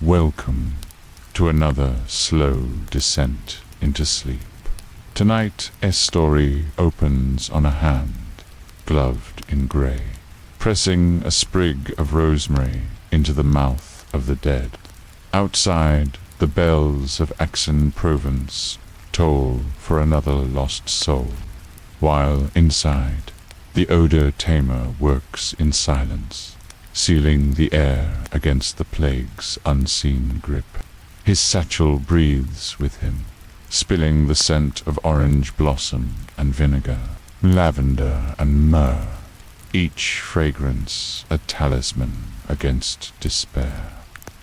Welcome to another slow descent into sleep. Tonight, a story opens on a hand, gloved in grey, pressing a sprig of rosemary into the mouth of the dead. Outside, the bells of Aix-en-Provence toll for another lost soul, while inside, the Odor Tamer works in silence, sealing the air against the plague's unseen grip. His satchel breathes with him, spilling the scent of orange blossom and vinegar, lavender and myrrh, each fragrance a talisman against despair.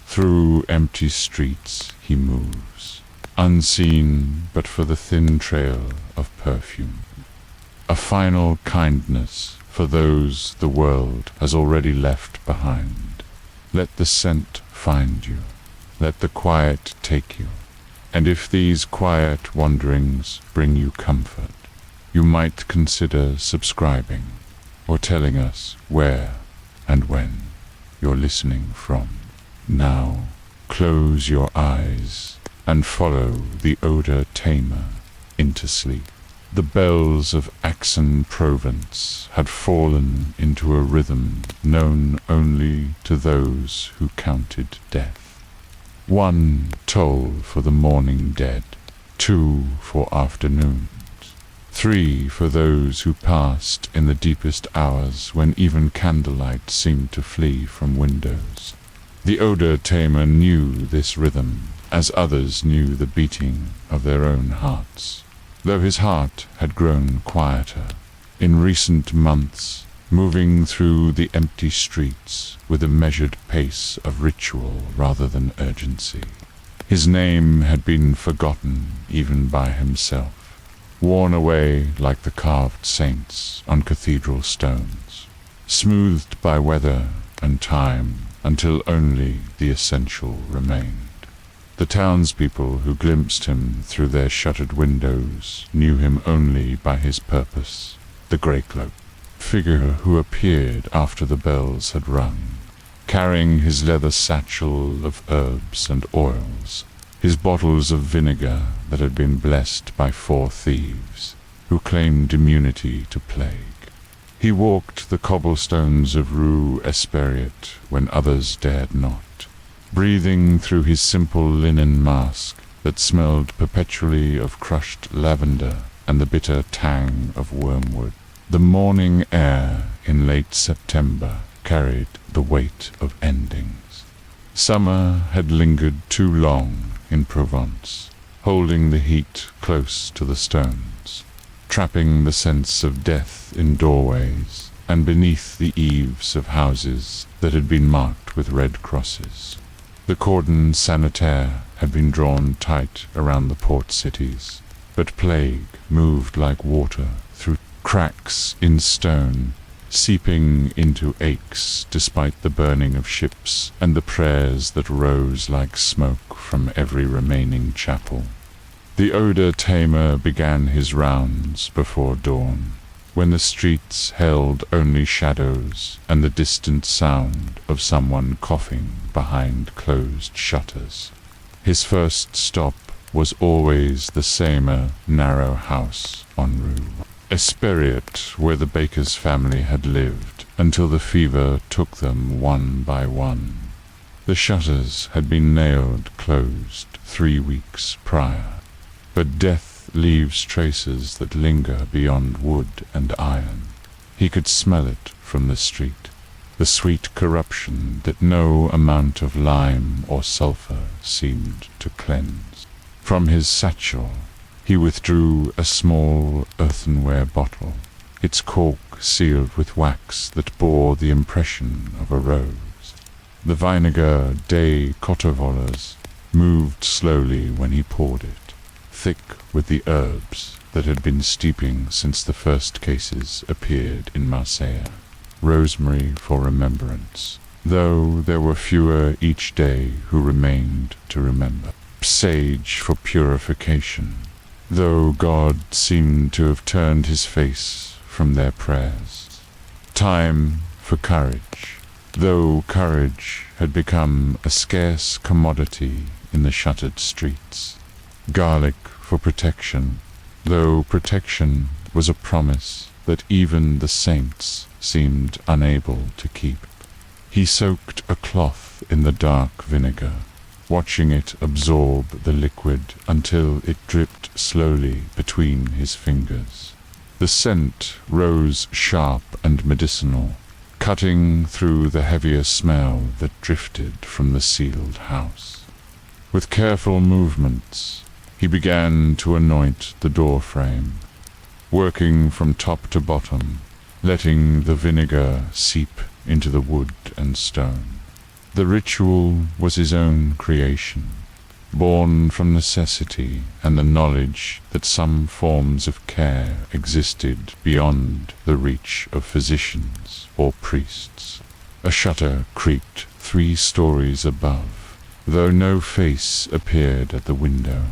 Through empty streets he moves, unseen but for the thin trail of perfume. A final kindness for those the world has already left behind. Let the scent find you, let the quiet take you, and if these quiet wanderings bring you comfort, you might consider subscribing or telling us where and when you're listening from. Now, close your eyes and follow the Odor Tamer into sleep. The bells of Aix-en-Provence had fallen into a rhythm known only to those who counted death. 1 toll for the mourning dead, 2 for afternoons, 3 for those who passed in the deepest hours when even candlelight seemed to flee from windows. The Odor Tamer knew this rhythm as others knew the beating of their own hearts. Though his heart had grown quieter in recent months, moving through the empty streets with a measured pace of ritual rather than urgency. His name had been forgotten even by himself, worn away like the carved saints on cathedral stones, smoothed by weather and time until only the essential remained. The townspeople who glimpsed him through their shuttered windows knew him only by his purpose, the grey-cloaked figure who appeared after the bells had rung, carrying his leather satchel of herbs and oils, his bottles of vinegar that had been blessed by 4 thieves who claimed immunity to plague. He walked the cobblestones of Rue Esperiet when others dared not, breathing through his simple linen mask that smelled perpetually of crushed lavender and the bitter tang of wormwood. The morning air in late September carried the weight of endings. Summer had lingered too long in Provence, holding the heat close to the stones, trapping the sense of death in doorways and beneath the eaves of houses that had been marked with red crosses. The cordon sanitaire had been drawn tight around the port cities, but plague moved like water through cracks in stone, seeping into Aix despite the burning of ships and the prayers that rose like smoke from every remaining chapel. The Odor Tamer began his rounds before dawn, when the streets held only shadows and the distant sound of someone coughing behind closed shutters. His first stop was always the same narrow house on Rue Esperiet, where the baker's family had lived until the fever took them one by one. The shutters had been nailed closed 3 weeks prior, but death leaves traces that linger beyond wood and iron. He could smell it from the street, the sweet corruption that no amount of lime or sulphur seemed to cleanse. From his satchel, he withdrew a small earthenware bottle, its cork sealed with wax that bore the impression of a rose. The vinegar des Cotevolles moved slowly when he poured it, thick with the herbs that had been steeping since the first cases appeared in Marseille. Rosemary for remembrance, though there were fewer each day who remained to remember. Sage for purification, though God seemed to have turned his face from their prayers. Thyme for courage, though courage had become a scarce commodity in the shuttered streets. Garlic for protection, though protection was a promise that even the saints seemed unable to keep. He soaked a cloth in the dark vinegar, watching it absorb the liquid until it dripped slowly between his fingers. The scent rose sharp and medicinal, cutting through the heavier smell that drifted from the sealed house. With careful movements, he began to anoint the door frame, working from top to bottom, letting the vinegar seep into the wood and stone. The ritual was his own creation, born from necessity and the knowledge that some forms of care existed beyond the reach of physicians or priests. A shutter creaked 3 stories above, though no face appeared at the window.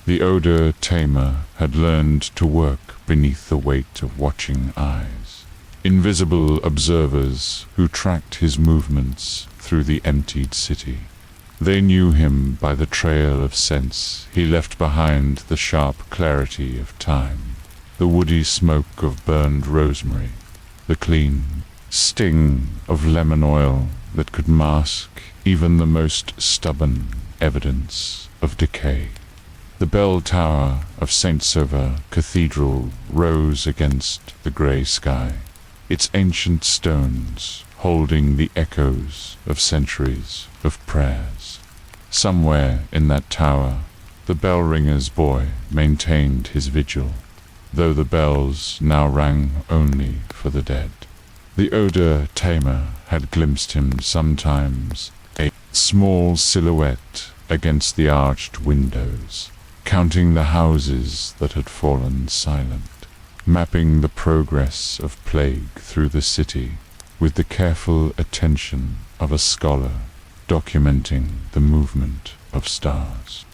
The Odor Tamer had learned to work beneath the weight of watching eyes, invisible observers who tracked his movements through the emptied city. They knew him by the trail of scents he left behind, the sharp clarity of thyme, the woody smoke of burned rosemary, the clean sting of lemon oil that could mask even the most stubborn evidence of decay. The bell tower of St. Sauveur Cathedral rose against the grey sky, its ancient stones holding the echoes of centuries of prayers. Somewhere in that tower, the bell-ringer's boy maintained his vigil, though the bells now rang only for the dead. The Odor Tamer had glimpsed him sometimes, a small silhouette against the arched windows, counting the houses that had fallen silent, mapping the progress of plague through the city with the careful attention of a scholar documenting the movement of stars.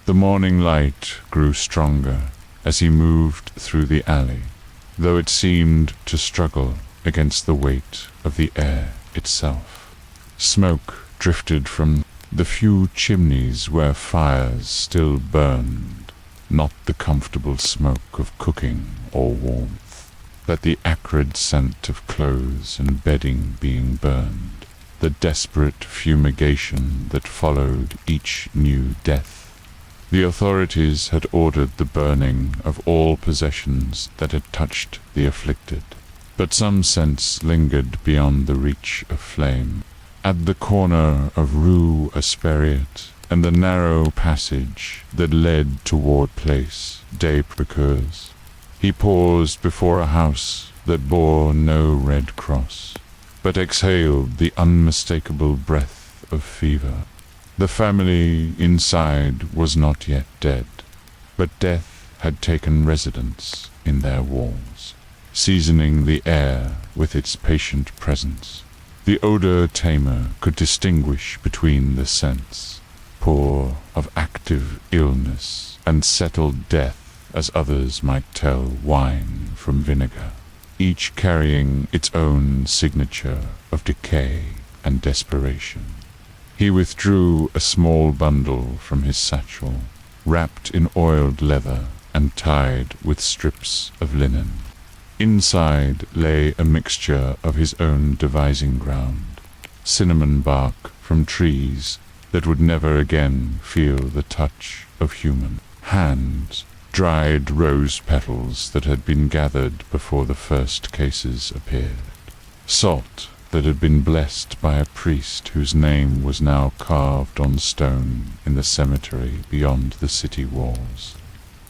The morning light grew stronger as he moved through the alley, though it seemed to struggle against the weight of the air itself. Smoke drifted from the few chimneys where fires still burned, not the comfortable smoke of cooking or warmth, but the acrid scent of clothes and bedding being burned, the desperate fumigation that followed each new death. The authorities had ordered the burning of all possessions that had touched the afflicted, but some scents lingered beyond the reach of flame. At the corner of Rue Esperiet and the narrow passage that led toward Place des Procures, he paused before a house that bore no red cross, but exhaled the unmistakable breath of fever. The family inside was not yet dead, but death had taken residence in their walls, seasoning the air with its patient presence. The Odor Tamer could distinguish between the scents, poor of active illness and settled death, as others might tell wine from vinegar, each carrying its own signature of decay and desperation. He withdrew a small bundle from his satchel, wrapped in oiled leather and tied with strips of linen. Inside lay a mixture of his own devising ground, cinnamon bark from trees that would never again feel the touch of human hands, dried rose petals that had been gathered before the first cases appeared, salt that had been blessed by a priest whose name was now carved on stone in the cemetery beyond the city walls.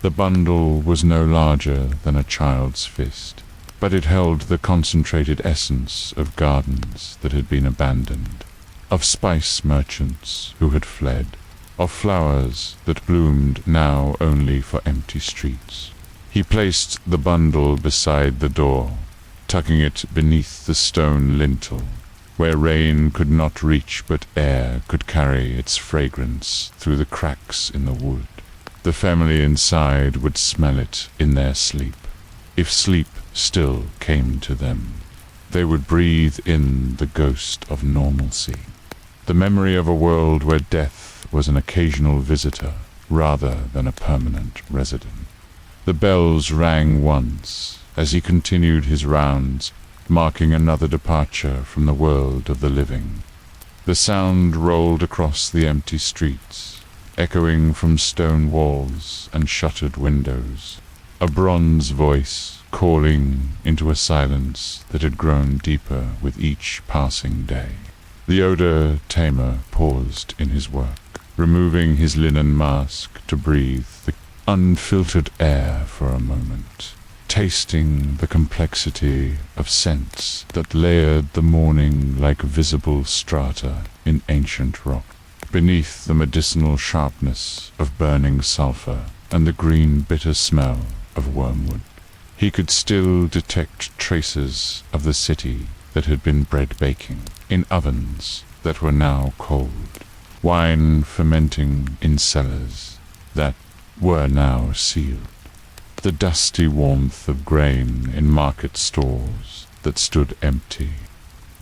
The bundle was no larger than a child's fist, but it held the concentrated essence of gardens that had been abandoned, of spice merchants who had fled, of flowers that bloomed now only for empty streets. He placed the bundle beside the door, tucking it beneath the stone lintel, where rain could not reach but air could carry its fragrance through the cracks in the wood. The family inside would smell it in their sleep, if sleep still came to them. They would breathe in the ghost of normalcy, the memory of a world where death was an occasional visitor rather than a permanent resident. The bells rang once as he continued his rounds, marking another departure from the world of the living. The sound rolled across the empty streets, echoing from stone walls and shuttered windows, a bronze voice calling into a silence that had grown deeper with each passing day. The Odor Tamer paused in his work, removing his linen mask to breathe the unfiltered air for a moment, tasting the complexity of scents that layered the morning like visible strata in ancient rock. Beneath the medicinal sharpness of burning sulfur and the green bitter smell of wormwood, he could still detect traces of the city that had been bread baking in ovens that were now cold, wine fermenting in cellars that were now sealed, the dusty warmth of grain in market stalls that stood empty.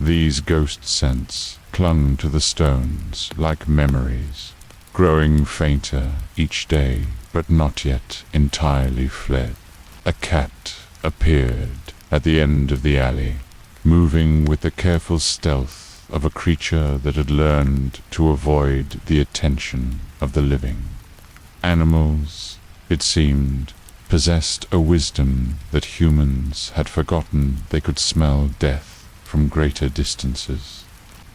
These ghost scents clung to the stones like memories, growing fainter each day but not yet entirely fled. A cat appeared at the end of the alley, moving with the careful stealth of a creature that had learned to avoid the attention of the living. Animals, it seemed, possessed a wisdom that humans had forgotten. They could smell death from greater distances,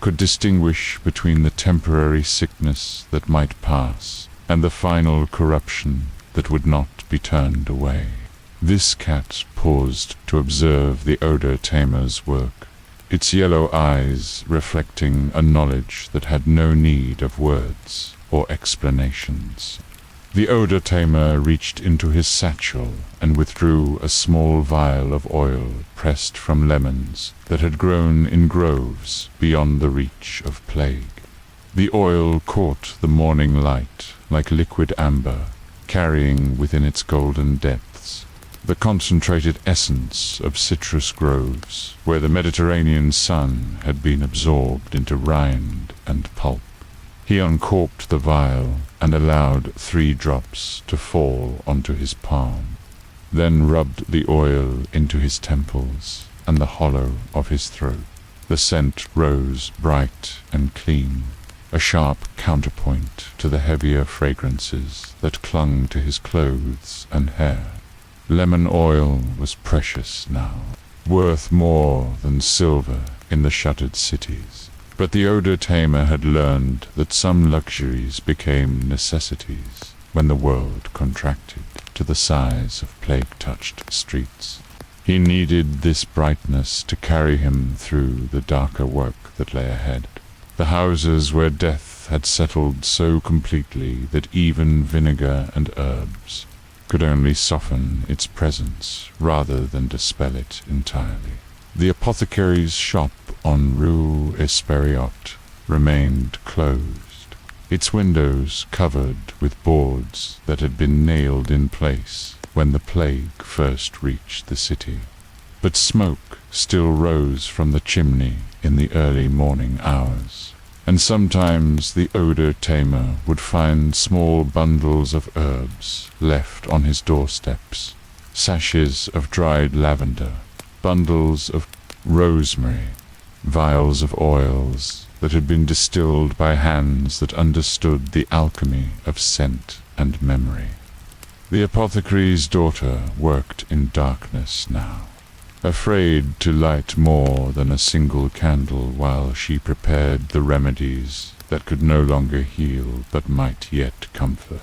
could distinguish between the temporary sickness that might pass and the final corruption that would not be turned away. This cat paused to observe the Odor Tamer's work, its yellow eyes reflecting a knowledge that had no need of words or explanations. The Odor Tamer reached into his satchel and withdrew a small vial of oil pressed from lemons that had grown in groves beyond the reach of plague. The oil caught the morning light like liquid amber, carrying within its golden depths the concentrated essence of citrus groves where the Mediterranean sun had been absorbed into rind and pulp. He uncorked the vial and allowed 3 drops to fall onto his palm, then rubbed the oil into his temples and the hollow of his throat. The scent rose bright and clean, a sharp counterpoint to the heavier fragrances that clung to his clothes and hair. Lemon oil was precious now, worth more than silver in the shuttered cities. But the Odor Tamer had learned that some luxuries became necessities when the world contracted to the size of plague-touched streets. He needed this brightness to carry him through the darker work that lay ahead. The houses where death had settled so completely that even vinegar and herbs could only soften its presence rather than dispel it entirely. The apothecary's shop on Rue Esperiot remained closed, its windows covered with boards that had been nailed in place when the plague first reached the city. But smoke still rose from the chimney in the early morning hours, and sometimes the Odor Tamer would find small bundles of herbs left on his doorsteps, sachets of dried lavender, bundles of rosemary, vials of oils that had been distilled by hands that understood the alchemy of scent and memory. The apothecary's daughter worked in darkness now, afraid to light more than a single candle while she prepared the remedies that could no longer heal but might yet comfort.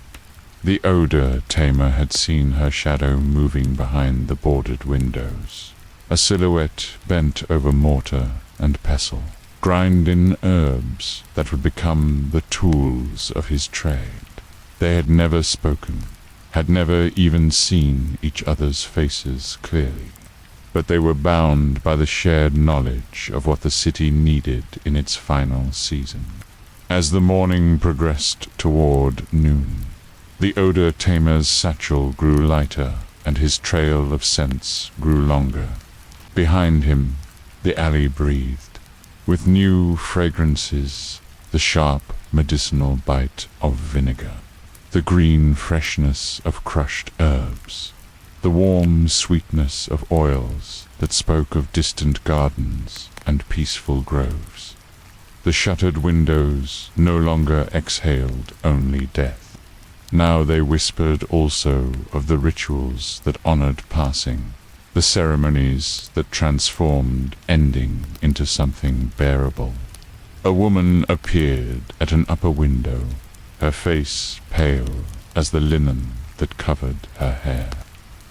The Odor Tamer had seen her shadow moving behind the boarded windows, a silhouette bent over mortar and pestle, grinding herbs that would become the tools of his trade. They had never spoken, had never even seen each other's faces clearly, but they were bound by the shared knowledge of what the city needed in its final season. As the morning progressed toward noon, the Odor Tamer's satchel grew lighter and his trail of scents grew longer. Behind him, the alley breathed, with new fragrances, the sharp medicinal bite of vinegar, the green freshness of crushed herbs, the warm sweetness of oils that spoke of distant gardens and peaceful groves. The shuttered windows no longer exhaled only death. Now they whispered also of the rituals that honored passing, the ceremonies that transformed ending into something bearable. A woman appeared at an upper window, her face pale as the linen that covered her hair.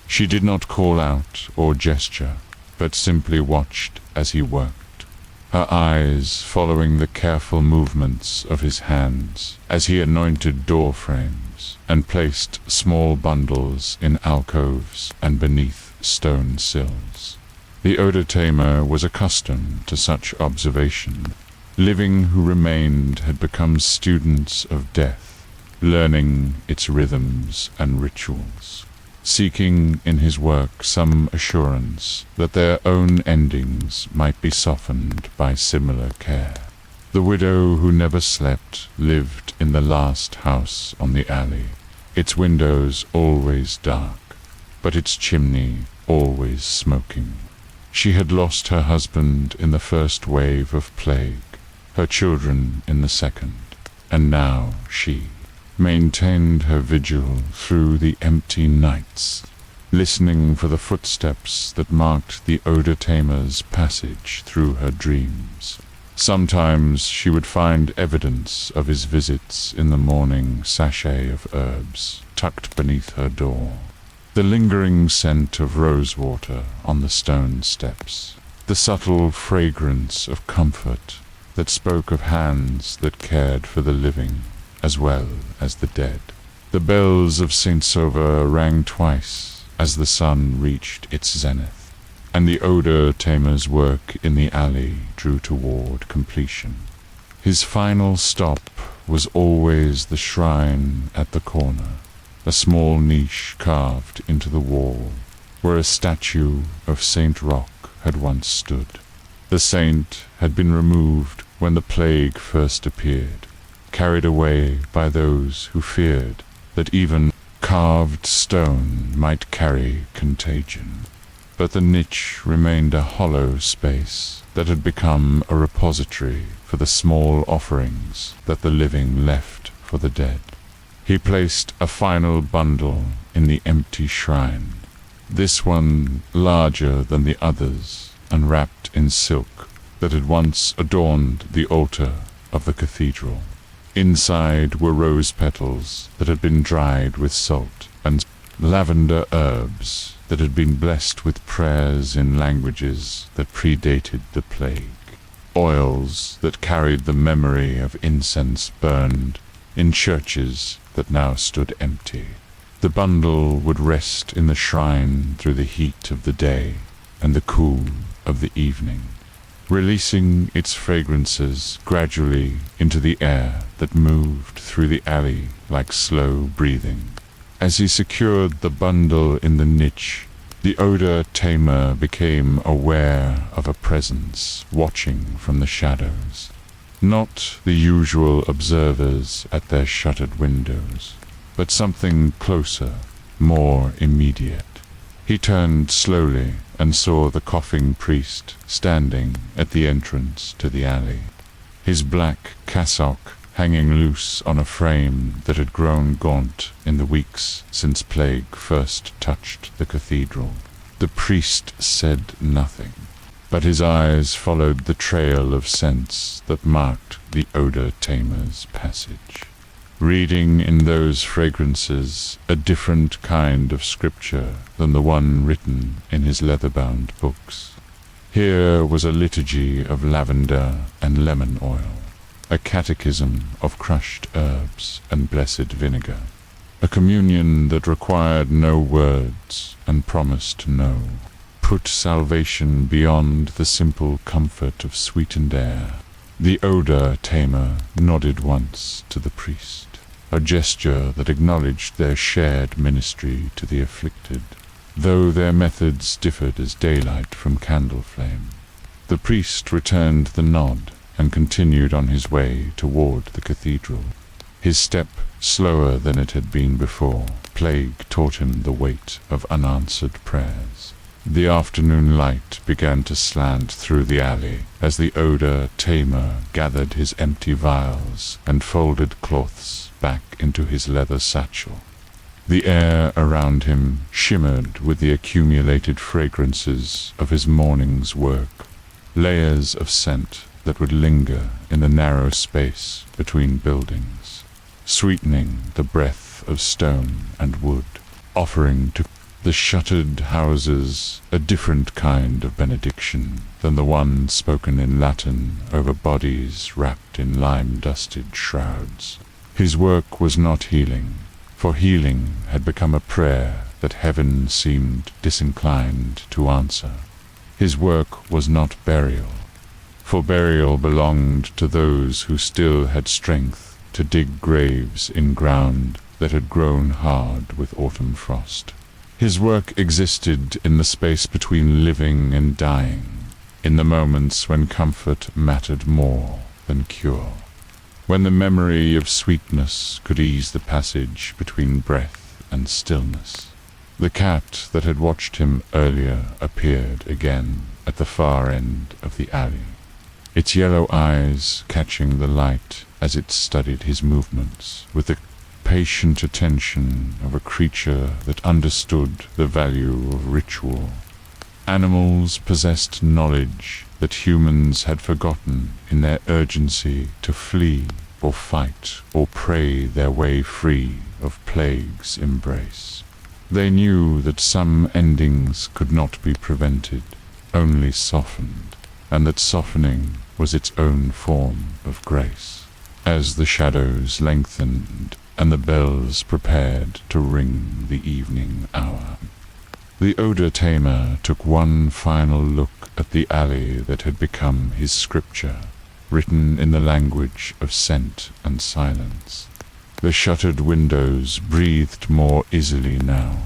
She did not call out or gesture, but simply watched as he worked, her eyes following the careful movements of his hands as he anointed door frames and placed small bundles in alcoves and beneath stone sills. The Odor Tamer was accustomed to such observation. Living who remained had become students of death, learning its rhythms and rituals, seeking in his work some assurance that their own endings might be softened by similar care. The widow who never slept lived in the last house on the alley, its windows always dark, but its chimney always smoking. She had lost her husband in the first wave of plague, her children in the second, and now she maintained her vigil through the empty nights, listening for the footsteps that marked the Odor Tamer's passage through her dreams. Sometimes she would find evidence of his visits in the morning sachet of herbs tucked beneath her door, the lingering scent of rosewater on the stone steps, the subtle fragrance of comfort that spoke of hands that cared for the living as well as the dead. The bells of St. Sauveur rang twice as the sun reached its zenith, and the Odor Tamer's work in the alley drew toward completion. His final stop was always the shrine at the corner, a small niche carved into the wall, where a statue of Saint Roch had once stood. The saint had been removed when the plague first appeared, carried away by those who feared that even carved stone might carry contagion. But the niche remained a hollow space that had become a repository for the small offerings that the living left for the dead. He placed a final bundle in the empty shrine, this one larger than the others and wrapped in silk that had once adorned the altar of the cathedral. Inside were rose petals that had been dried with salt, and lavender herbs that had been blessed with prayers in languages that predated the plague, oils that carried the memory of incense burned in churches that now stood empty. The bundle would rest in the shrine through the heat of the day and the cool of the evening, releasing its fragrances gradually into the air that moved through the alley like slow breathing. As he secured the bundle in the niche, the Odor Tamer became aware of a presence watching from the shadows. Not the usual observers at their shuttered windows, but something closer, more immediate. He turned slowly and saw the coughing priest standing at the entrance to the alley, his black cassock hanging loose on a frame that had grown gaunt in the weeks since plague first touched the cathedral. The priest said nothing, but his eyes followed the trail of scents that marked the Odor Tamer's passage, reading in those fragrances a different kind of scripture than the one written in his leather-bound books. Here was a liturgy of lavender and lemon oil, a catechism of crushed herbs and blessed vinegar, a communion that required no words and promised no, put salvation beyond the simple comfort of sweetened air. The Odor Tamer nodded once to the priest, a gesture that acknowledged their shared ministry to the afflicted, though their methods differed as daylight from candle flame. The priest returned the nod and continued on his way toward the cathedral. His step slower than it had been before. Plague taught him the weight of unanswered prayers. The afternoon light began to slant through the alley as the Odor Tamer gathered his empty vials and folded cloths back into his leather satchel. The air around him shimmered with the accumulated fragrances of his morning's work, layers of scent that would linger in the narrow space between buildings, sweetening the breath of stone and wood, offering to the shuttered houses a different kind of benediction than the one spoken in Latin over bodies wrapped in lime-dusted shrouds. His work was not healing, for healing had become a prayer that heaven seemed disinclined to answer. His work was not burial, for burial belonged to those who still had strength to dig graves in ground that had grown hard with autumn frost. His work existed in the space between living and dying, in the moments when comfort mattered more than cure, when the memory of sweetness could ease the passage between breath and stillness. The cat that had watched him earlier appeared again at the far end of the alley, its yellow eyes catching the light as it studied his movements with the patient attention of a creature that understood the value of ritual. Animals possessed knowledge that humans had forgotten in their urgency to flee or fight or pray their way free of plague's embrace. They knew that some endings could not be prevented, only softened, and that softening was its own form of grace. As the shadows lengthened and the bells prepared to ring the evening hour, the Odor Tamer took one final look at the alley that had become his scripture, written in the language of scent and silence. The shuttered windows breathed more easily now,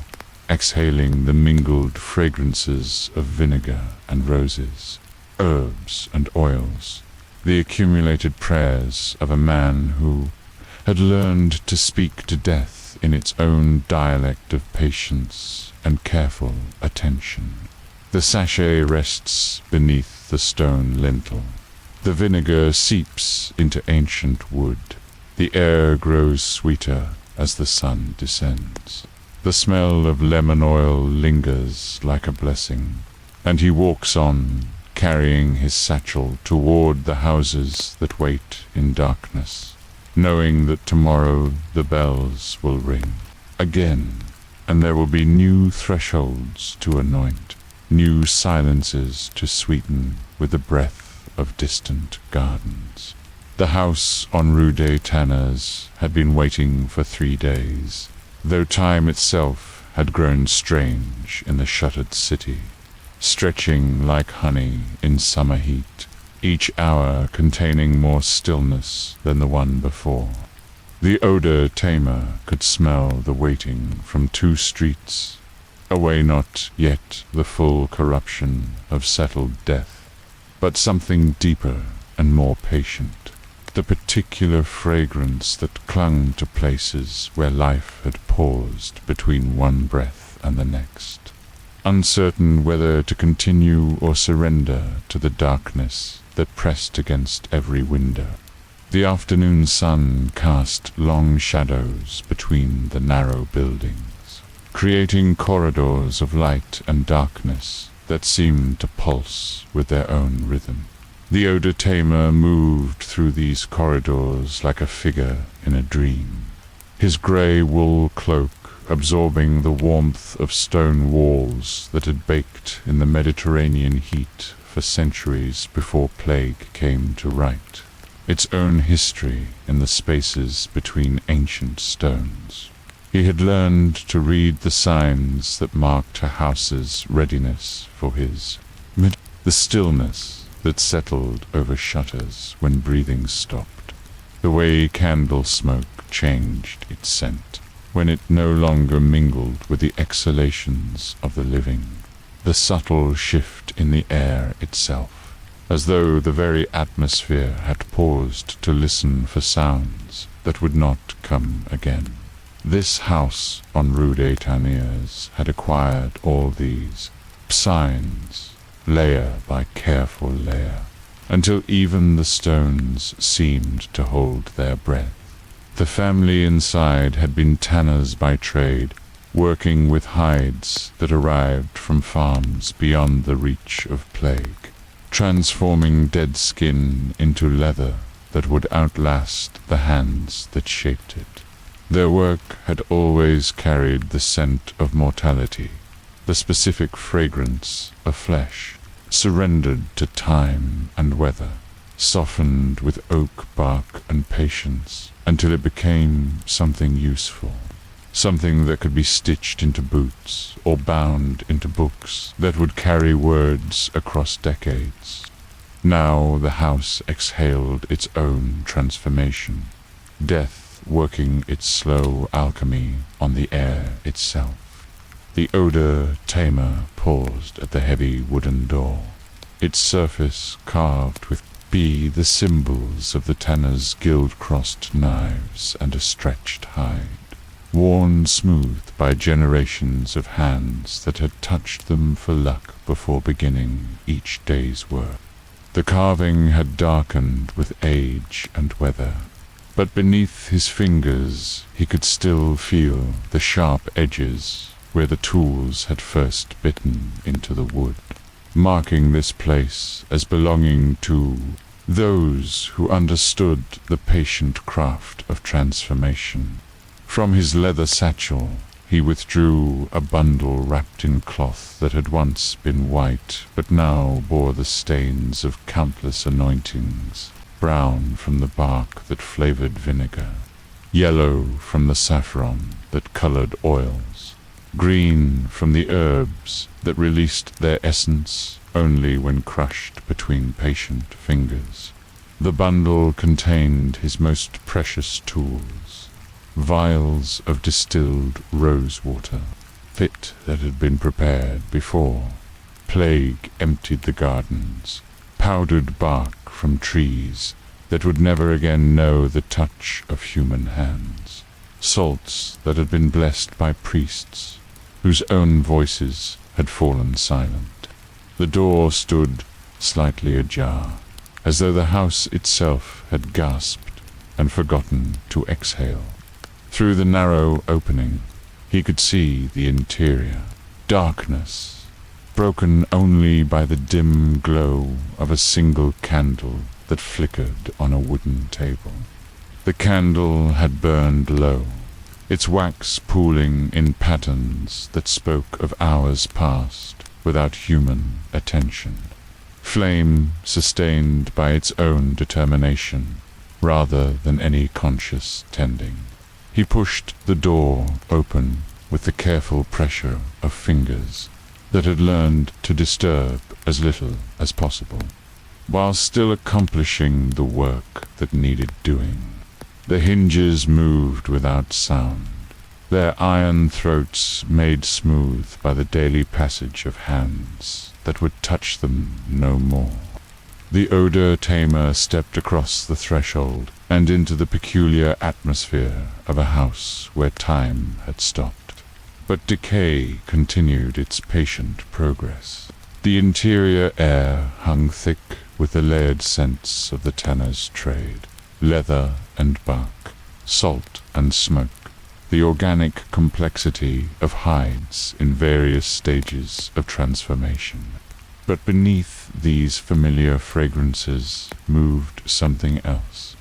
exhaling the mingled fragrances of vinegar and roses, herbs and oils, the accumulated prayers of a man who had learned to speak to death in its own dialect of patience and careful attention. The sachet rests beneath the stone lintel. The vinegar seeps into ancient wood. The air grows sweeter as the sun descends. The smell of lemon oil lingers like a blessing, and he walks on, carrying his satchel toward the houses that wait in darkness, knowing that tomorrow the bells will ring again, and there will be new thresholds to anoint, new silences to sweeten with the breath of distant gardens. The house on Rue des Tanneurs had been waiting for 3 days, though time itself had grown strange in the shuttered city, stretching like honey in summer heat, each hour containing more stillness than the one before. The Odor Tamer could smell the waiting from 2 streets away, not yet the full corruption of settled death, but something deeper and more patient, the particular fragrance that clung to places where life had paused between one breath and the next, uncertain whether to continue or surrender to the darkness that pressed against every window. The afternoon sun cast long shadows between the narrow buildings, creating corridors of light and darkness that seemed to pulse with their own rhythm. The Odor Tamer moved through these corridors like a figure in a dream, his grey wool cloak absorbing the warmth of stone walls that had baked in the Mediterranean heat for centuries before plague came to write its own history in the spaces between ancient stones. He had learned to read the signs that marked a house's readiness for his the stillness that settled over shutters when breathing stopped, the way candle smoke changed its scent when it no longer mingled with the exhalations of the living, the subtle shift in the air itself, as though the very atmosphere had paused to listen for sounds that would not come again. This house on Rue des Tanneurs had acquired all these signs, layer by careful layer, until even the stones seemed to hold their breath. The family inside had been tanners by trade, working with hides that arrived from farms beyond the reach of plague, transforming dead skin into leather that would outlast the hands that shaped it. Their work had always carried the scent of mortality, the specific fragrance of flesh, surrendered to time and weather, softened with oak bark and patience, until it became something useful, something that could be stitched into boots or bound into books that would carry words across decades. Now the house exhaled its own transformation, death working its slow alchemy on the air itself. The Odor Tamer paused at the heavy wooden door, its surface carved with the symbols of the tanner's gilt-crossed knives and a stretched hide, worn smooth by generations of hands that had touched them for luck before beginning each day's work. The carving had darkened with age and weather, but beneath his fingers he could still feel the sharp edges where the tools had first bitten into the wood, marking this place as belonging to those who understood the patient craft of transformation. From his leather satchel he withdrew a bundle wrapped in cloth that had once been white but now bore the stains of countless anointings, brown from the bark that flavored vinegar, yellow from the saffron that colored oils, green from the herbs that released their essence only when crushed between patient fingers. The bundle contained his most precious tools, vials of distilled rosewater, fit that had been prepared before plague emptied the gardens, powdered bark from trees that would never again know the touch of human hands, salts that had been blessed by priests whose own voices had fallen silent. The door stood slightly ajar, as though the house itself had gasped and forgotten to exhale. Through the narrow opening he could see the interior, darkness, broken only by the dim glow of a single candle that flickered on a wooden table. The candle had burned low, its wax pooling in patterns that spoke of hours past without human attention. Flame sustained by its own determination, rather than any conscious tending. He pushed the door open with the careful pressure of fingers that had learned to disturb as little as possible, while still accomplishing the work that needed doing. The hinges moved without sound, their iron throats made smooth by the daily passage of hands that would touch them no more. The Odor Tamer stepped across the threshold and into the peculiar atmosphere of a house where time had stopped. But decay continued its patient progress. The interior air hung thick with the layered scents of the tanner's trade, leather and bark, salt and smoke, the organic complexity of hides in various stages of transformation. But beneath these familiar fragrances moved something else,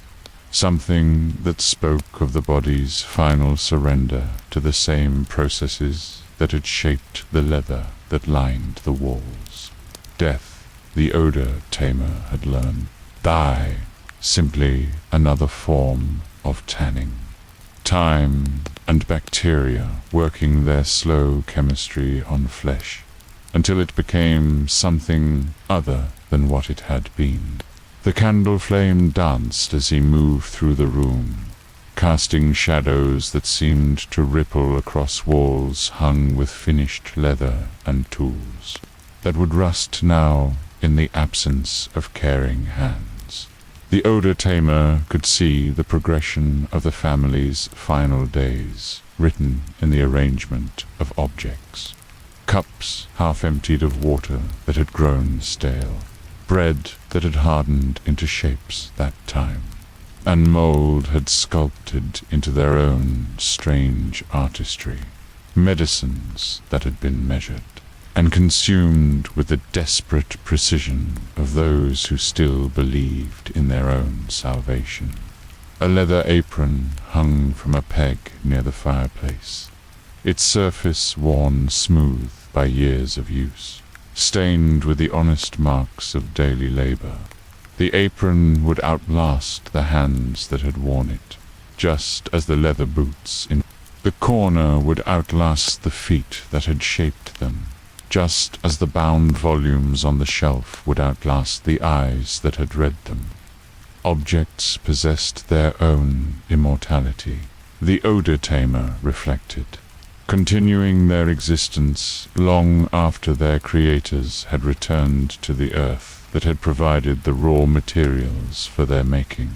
something that spoke of the body's final surrender to the same processes that had shaped the leather that lined the walls. Death, the Odor Tamer had learned. Die, simply another form of tanning. Time and bacteria working their slow chemistry on flesh, until it became something other than what it had been. The candle flame danced as he moved through the room, casting shadows that seemed to ripple across walls hung with finished leather and tools, that would rust now in the absence of caring hands. The Odor Tamer could see the progression of the family's final days, written in the arrangement of objects. Cups half emptied of water that had grown stale, bread that had hardened into shapes that time, and mold had sculpted into their own strange artistry, medicines that had been measured and consumed with the desperate precision of those who still believed in their own salvation. A leather apron hung from a peg near the fireplace, its surface worn smooth by years of use, stained with the honest marks of daily labor. The apron would outlast the hands that had worn it, just as the leather boots in the corner would outlast the feet that had shaped them, just as the bound volumes on the shelf would outlast the eyes that had read them. Objects possessed their own immortality, the Odor Tamer reflected, continuing their existence long after their creators had returned to the earth that had provided the raw materials for their making.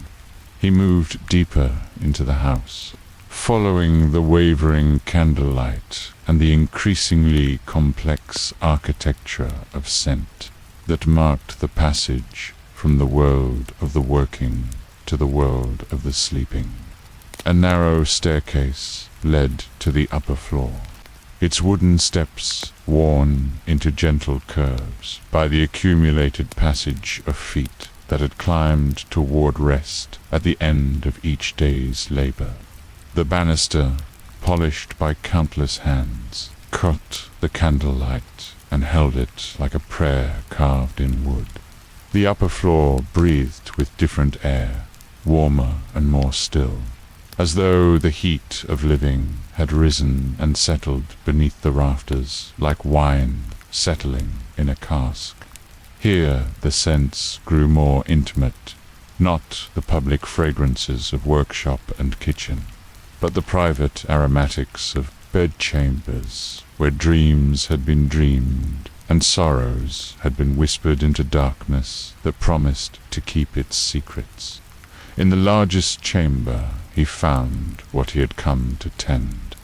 He moved deeper into the house, following the wavering candlelight and the increasingly complex architecture of scent that marked the passage from the world of the working to the world of the sleeping. A narrow staircase led to the upper floor, its wooden steps worn into gentle curves by the accumulated passage of feet that had climbed toward rest at the end of each day's labor. The banister, polished by countless hands, caught the candlelight and held it like a prayer carved in wood. The upper floor breathed with different air, warmer and more still, as though the heat of living had risen and settled beneath the rafters like wine settling in a cask. Here the scents grew more intimate, not the public fragrances of workshop and kitchen, but the private aromatics of bedchambers, where dreams had been dreamed and sorrows had been whispered into darkness that promised to keep its secrets. In the largest chamber he found what he had come to tend.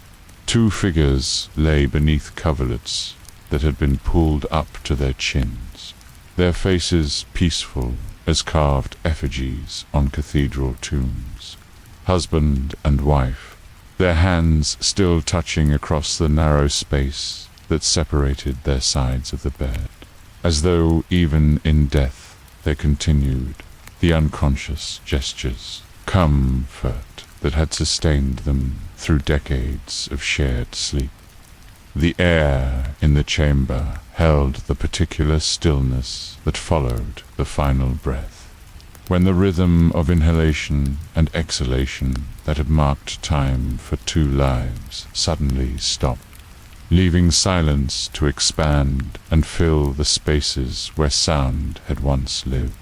2 figures lay beneath coverlets that had been pulled up to their chins, their faces peaceful as carved effigies on cathedral tombs. Husband and wife, their hands still touching across the narrow space that separated their sides of the bed, as though even in death they continued the unconscious gestures, comfort that had sustained them through decades of shared sleep. The air in the chamber held the particular stillness that followed the final breath, when the rhythm of inhalation and exhalation that had marked time for 2 lives suddenly stopped, leaving silence to expand and fill the spaces where sound had once lived.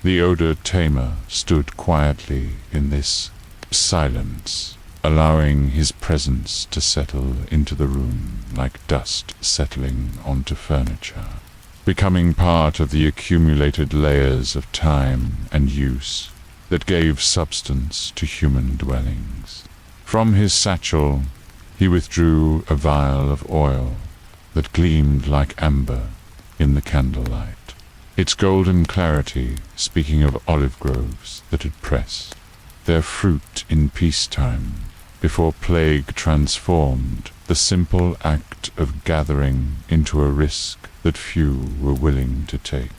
The Odor Tamer stood quietly in this silence, allowing his presence to settle into the room like dust settling onto furniture, becoming part of the accumulated layers of time and use that gave substance to human dwellings. From his satchel he withdrew a vial of oil that gleamed like amber in the candlelight, its golden clarity speaking of olive groves that had pressed their fruit in peacetime before plague transformed the simple act of gathering into a risk that few were willing to take.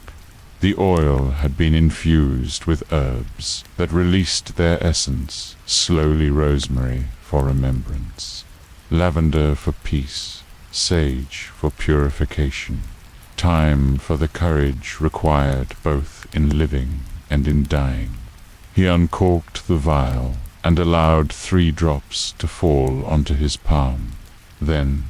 The oil had been infused with herbs that released their essence, slowly rosemary for remembrance, lavender for peace, sage for purification, thyme for the courage required both in living and in dying. He uncorked the vial and allowed 3 drops to fall onto his palm, then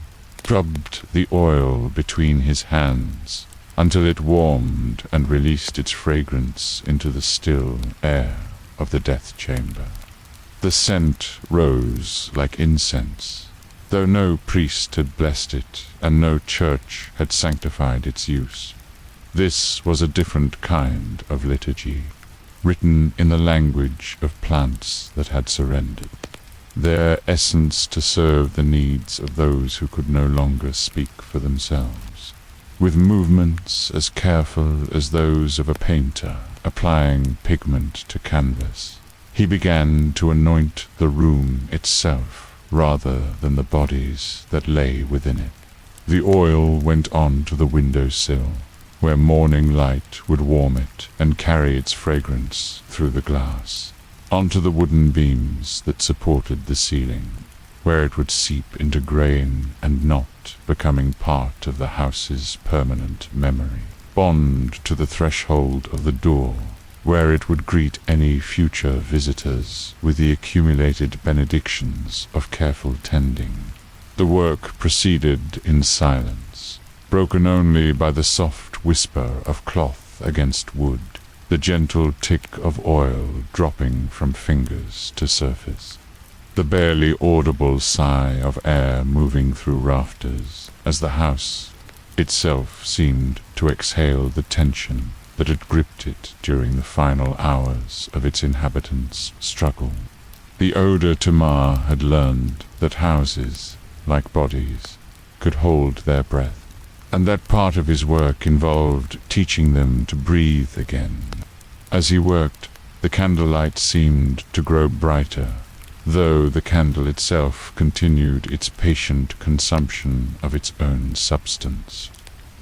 rubbed the oil between his hands until it warmed and released its fragrance into the still air of the death chamber. The scent rose like incense, though no priest had blessed it and no church had sanctified its use. This was a different kind of liturgy, written in the language of plants that had surrendered, their essence to serve the needs of those who could no longer speak for themselves. With movements as careful as those of a painter applying pigment to canvas, he began to anoint the room itself rather than the bodies that lay within it. The oil went on to the windowsill, where morning light would warm it and carry its fragrance through the glass, onto the wooden beams that supported the ceiling, where it would seep into grain and knot, becoming part of the house's permanent memory, bond to the threshold of the door, where it would greet any future visitors with the accumulated benedictions of careful tending. The work proceeded in silence, broken only by the soft whisper of cloth against wood, the gentle tick of oil dropping from fingers to surface, the barely audible sigh of air moving through rafters as the house itself seemed to exhale the tension that had gripped it during the final hours of its inhabitants' struggle. The Odor Tamer had learned that houses, like bodies, could hold their breath, and that part of his work involved teaching them to breathe again. As he worked, the candlelight seemed to grow brighter, though the candle itself continued its patient consumption of its own substance.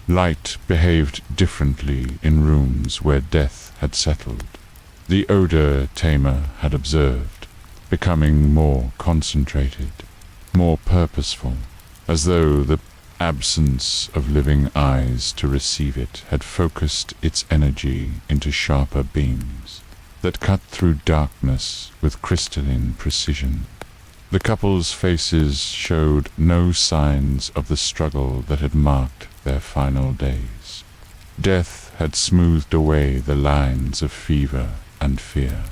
Light behaved differently in rooms where death had settled. The Odor Tamer had observed, becoming more concentrated, more purposeful, as though the absence of living eyes to receive it had focused its energy into sharper beams that cut through darkness with crystalline precision. The couple's faces showed no signs of the struggle that had marked their final days. Death had smoothed away the lines of fever and fear,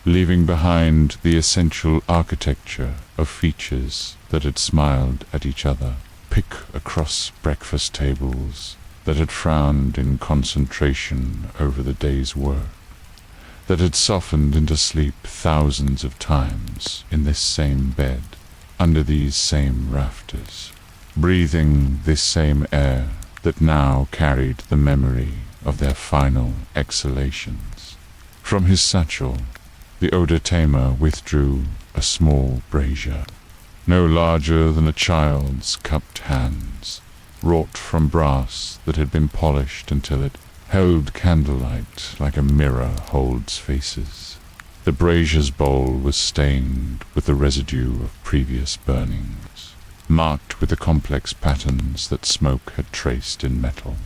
leaving behind the essential architecture of features that had smiled at each other, pick across breakfast tables that had frowned in concentration over the day's work, that had softened into sleep thousands of times in this same bed, under these same rafters, breathing this same air that now carried the memory of their final exhalations. From his satchel, the Odor Tamer withdrew a small brazier, no larger than a child's cupped hands, wrought from brass that had been polished until it held candlelight like a mirror holds faces. The brazier's bowl was stained with the residue of previous burnings, marked with the complex patterns that smoke had traced in metal,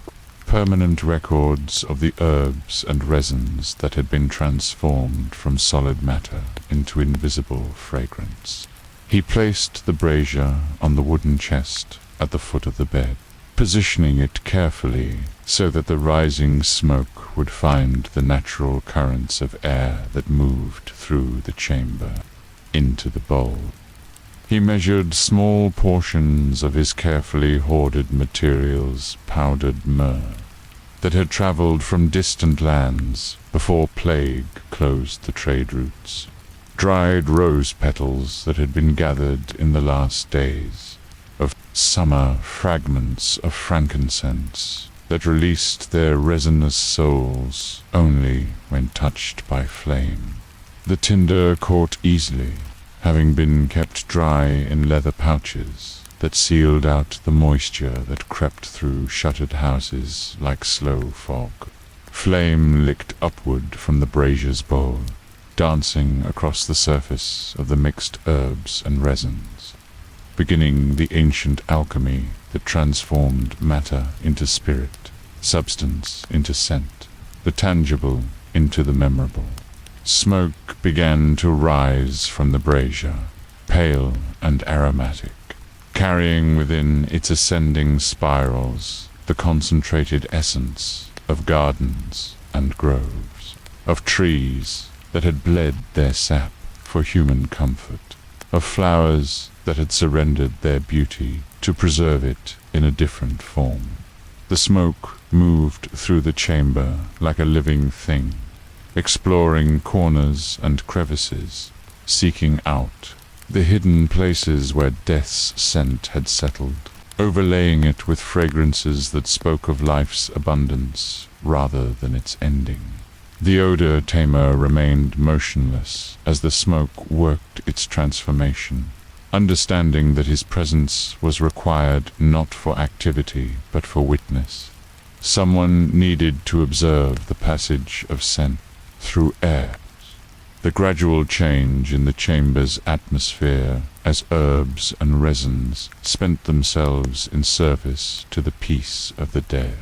permanent records of the herbs and resins that had been transformed from solid matter into invisible fragrance. He placed the brazier on the wooden chest at the foot of the bed, positioning it carefully so that the rising smoke would find the natural currents of air that moved through the chamber into the bowl. He measured small portions of his carefully hoarded materials, powdered myrrh, that had traveled from distant lands before plague closed the trade routes, dried rose petals that had been gathered in the last days, of summer fragments of frankincense that released their resinous souls only when touched by flame. The tinder caught easily, having been kept dry in leather pouches that sealed out the moisture that crept through shuttered houses like slow fog. Flame licked upward from the brazier's bowl, dancing across the surface of the mixed herbs and resins, beginning the ancient alchemy that transformed matter into spirit, substance into scent, the tangible into the memorable. Smoke began to rise from the brazier, pale and aromatic, carrying within its ascending spirals the concentrated essence of gardens and groves, of trees that had bled their sap for human comfort, of flowers that had surrendered their beauty to preserve it in a different form. The smoke moved through the chamber like a living thing, exploring corners and crevices, seeking out the hidden places where death's scent had settled, overlaying it with fragrances that spoke of life's abundance rather than its ending. The odor tamer remained motionless as the smoke worked its transformation, understanding that his presence was required not for activity but for witness. Someone needed to observe the passage of scent through air, the gradual change in the chamber's atmosphere as herbs and resins spent themselves in service to the peace of the dead.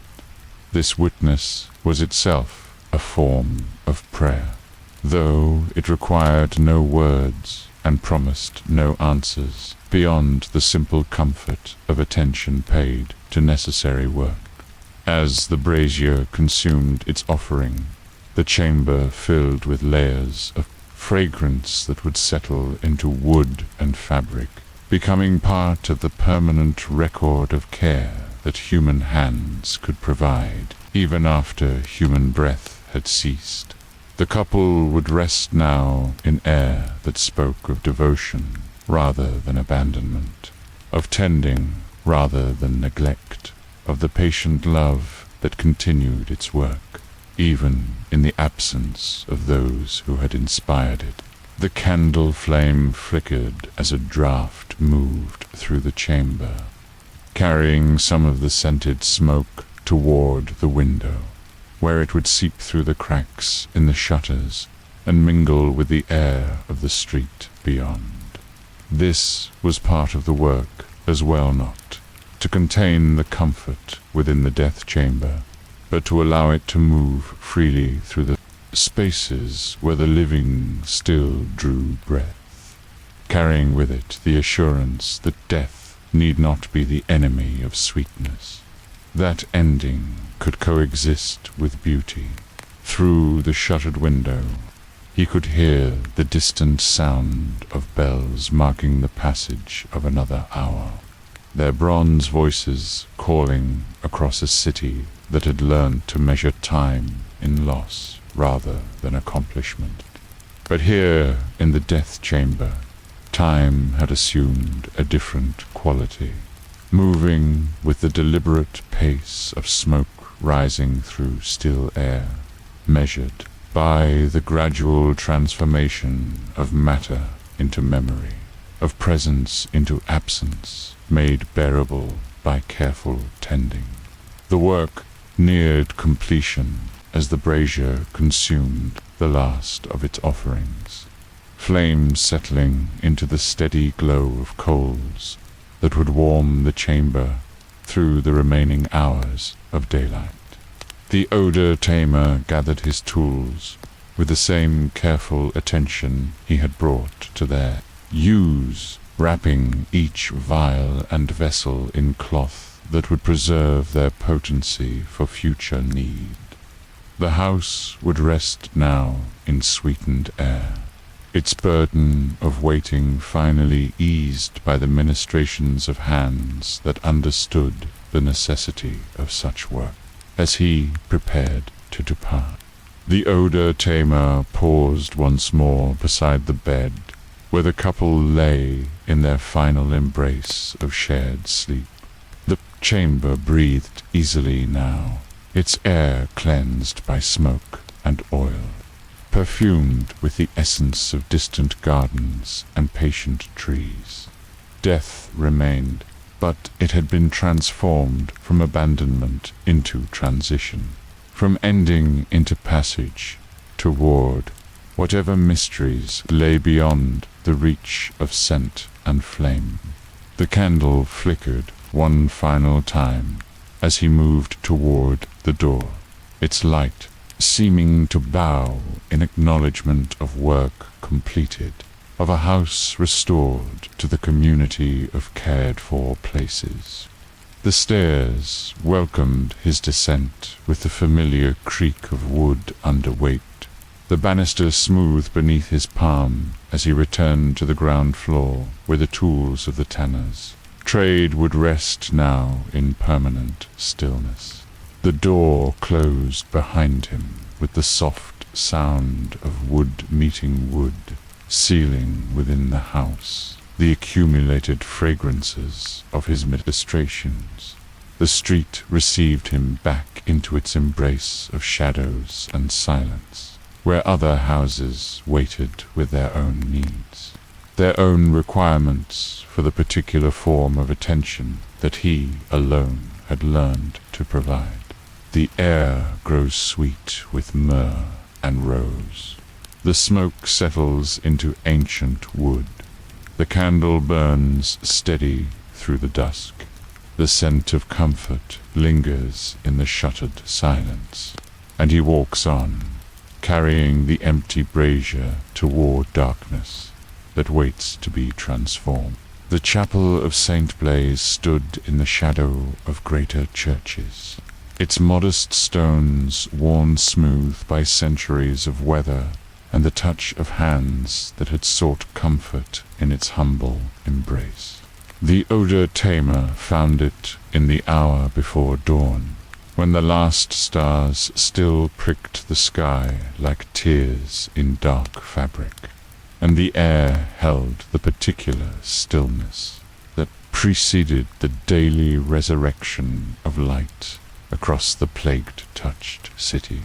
This witness was itself a form of prayer, though it required no words and promised no answers beyond the simple comfort of attention paid to necessary work. As the brazier consumed its offering, the chamber filled with layers of fragrance that would settle into wood and fabric, becoming part of the permanent record of care that human hands could provide, even after human breath had ceased. The couple would rest now in air that spoke of devotion rather than abandonment, of tending rather than neglect, of the patient love that continued its work, even in the absence of those who had inspired it. The candle flame flickered as a draught moved through the chamber, carrying some of the scented smoke toward the window, where it would seep through the cracks in the shutters and mingle with the air of the street beyond. This was part of the work as well, not to contain the comfort within the death chamber, but to allow it to move freely through the spaces where the living still drew breath, carrying with it the assurance that death need not be the enemy of sweetness. That ending could coexist with beauty. Through the shuttered window, he could hear the distant sound of bells marking the passage of another hour, their bronze voices calling across a city that had learned to measure time in loss rather than accomplishment. But here in the death chamber, time had assumed a different quality, moving with the deliberate pace of smoke rising through still air, measured by the gradual transformation of matter into memory, of presence into absence, made bearable by careful tending. The work neared completion as the brazier consumed the last of its offerings, flames settling into the steady glow of coals that would warm the chamber through the remaining hours of daylight. The odor tamer gathered his tools with the same careful attention he had brought to their use, wrapping each vial and vessel in cloth that would preserve their potency for future need. The house would rest now in sweetened air, its burden of waiting finally eased by the ministrations of hands that understood the necessity of such work. As he prepared to depart, the odor tamer paused once more beside the bed where the couple lay in their final embrace of shared sleep. The chamber breathed easily now, its air cleansed by smoke and oil, perfumed with the essence of distant gardens and patient trees. Death remained, but it had been transformed from abandonment into transition, from ending into passage toward whatever mysteries lay beyond the reach of scent and flame. The candle flickered one final time as he moved toward the door, its light seeming to bow in acknowledgement of work completed, of a house restored to the community of cared-for places. The stairs welcomed his descent with the familiar creak of wood under weight, the banister smooth beneath his palm as he returned to the ground floor where the tools of the tanners, trade would rest now in permanent stillness. The door closed behind him with the soft sound of wood meeting wood, sealing within the house the accumulated fragrances of his ministrations. The street received him back into its embrace of shadows and silence, where other houses waited with their own needs, their own requirements for the particular form of attention that he alone had learned to provide. The air grows sweet with myrrh and rose. The smoke settles into ancient wood. The candle burns steady through the dusk. The scent of comfort lingers in the shuttered silence, and he walks on, carrying the empty brazier toward darkness that waits to be transformed. The chapel of St. Blaise stood in the shadow of greater churches, its modest stones worn smooth by centuries of weather and the touch of hands that had sought comfort in its humble embrace. The Odor Tamer found it in the hour before dawn, when the last stars still pricked the sky like tears in dark fabric, and the air held the particular stillness that preceded the daily resurrection of light across the plague-touched city.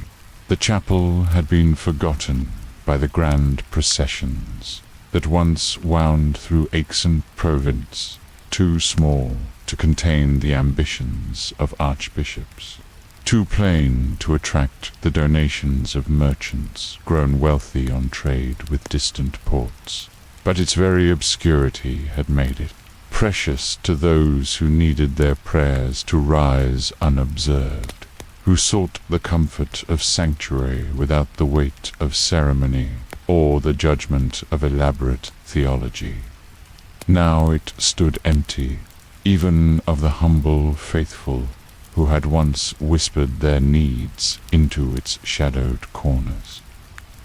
The chapel had been forgotten by the grand processions that once wound through Aix-en-Provence, too small to contain the ambitions of archbishops, too plain to attract the donations of merchants grown wealthy on trade with distant ports. But its very obscurity had made it precious to those who needed their prayers to rise unobserved, who sought the comfort of sanctuary without the weight of ceremony or the judgment of elaborate theology. Now it stood empty, even of the humble faithful who had once whispered their needs into its shadowed corners.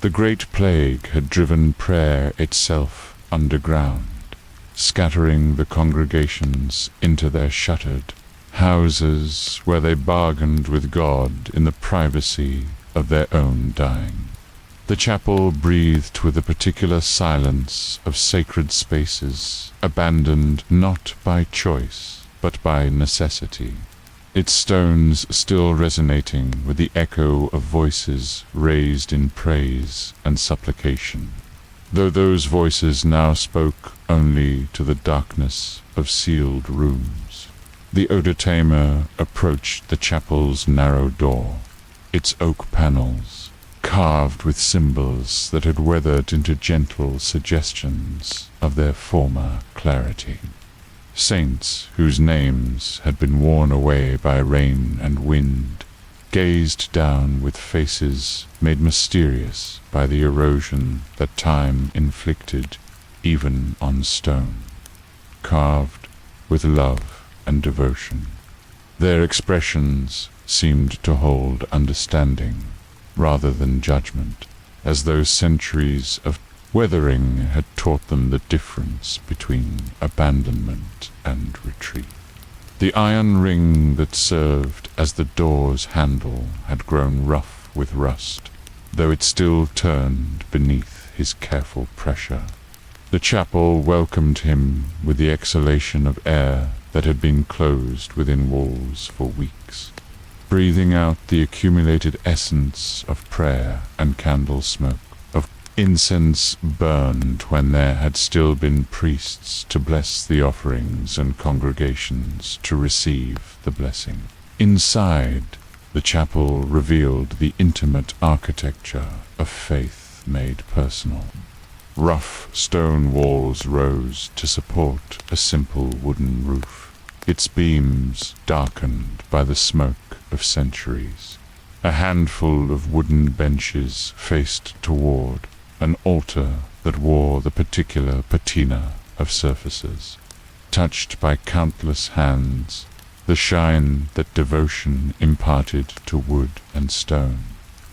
The Great Plague had driven prayer itself underground, scattering the congregations into their shuttered houses where they bargained with God in the privacy of their own dying. The chapel breathed with a particular silence of sacred spaces, abandoned not by choice, but by necessity, its stones still resonating with the echo of voices raised in praise and supplication, though those voices now spoke only to the darkness of sealed rooms. The Odor Tamer approached the chapel's narrow door, its oak panels carved with symbols that had weathered into gentle suggestions of their former clarity. Saints whose names had been worn away by rain and wind gazed down with faces made mysterious by the erosion that time inflicted even on stone, carved with love and devotion. Their expressions seemed to hold understanding rather than judgment, as though centuries of weathering had taught them the difference between abandonment and retreat. The iron ring that served as the door's handle had grown rough with rust, though it still turned beneath his careful pressure. The chapel welcomed him with the exhalation of air that had been closed within walls for weeks, breathing out the accumulated essence of prayer and candle smoke, of incense burned when there had still been priests to bless the offerings and congregations to receive the blessing. Inside, the chapel revealed the intimate architecture of faith made personal. Rough stone walls rose to support a simple wooden roof, its beams darkened by the smoke of centuries. A handful of wooden benches faced toward an altar that wore the particular patina of surfaces, touched by countless hands, the shine that devotion imparted to wood and stone,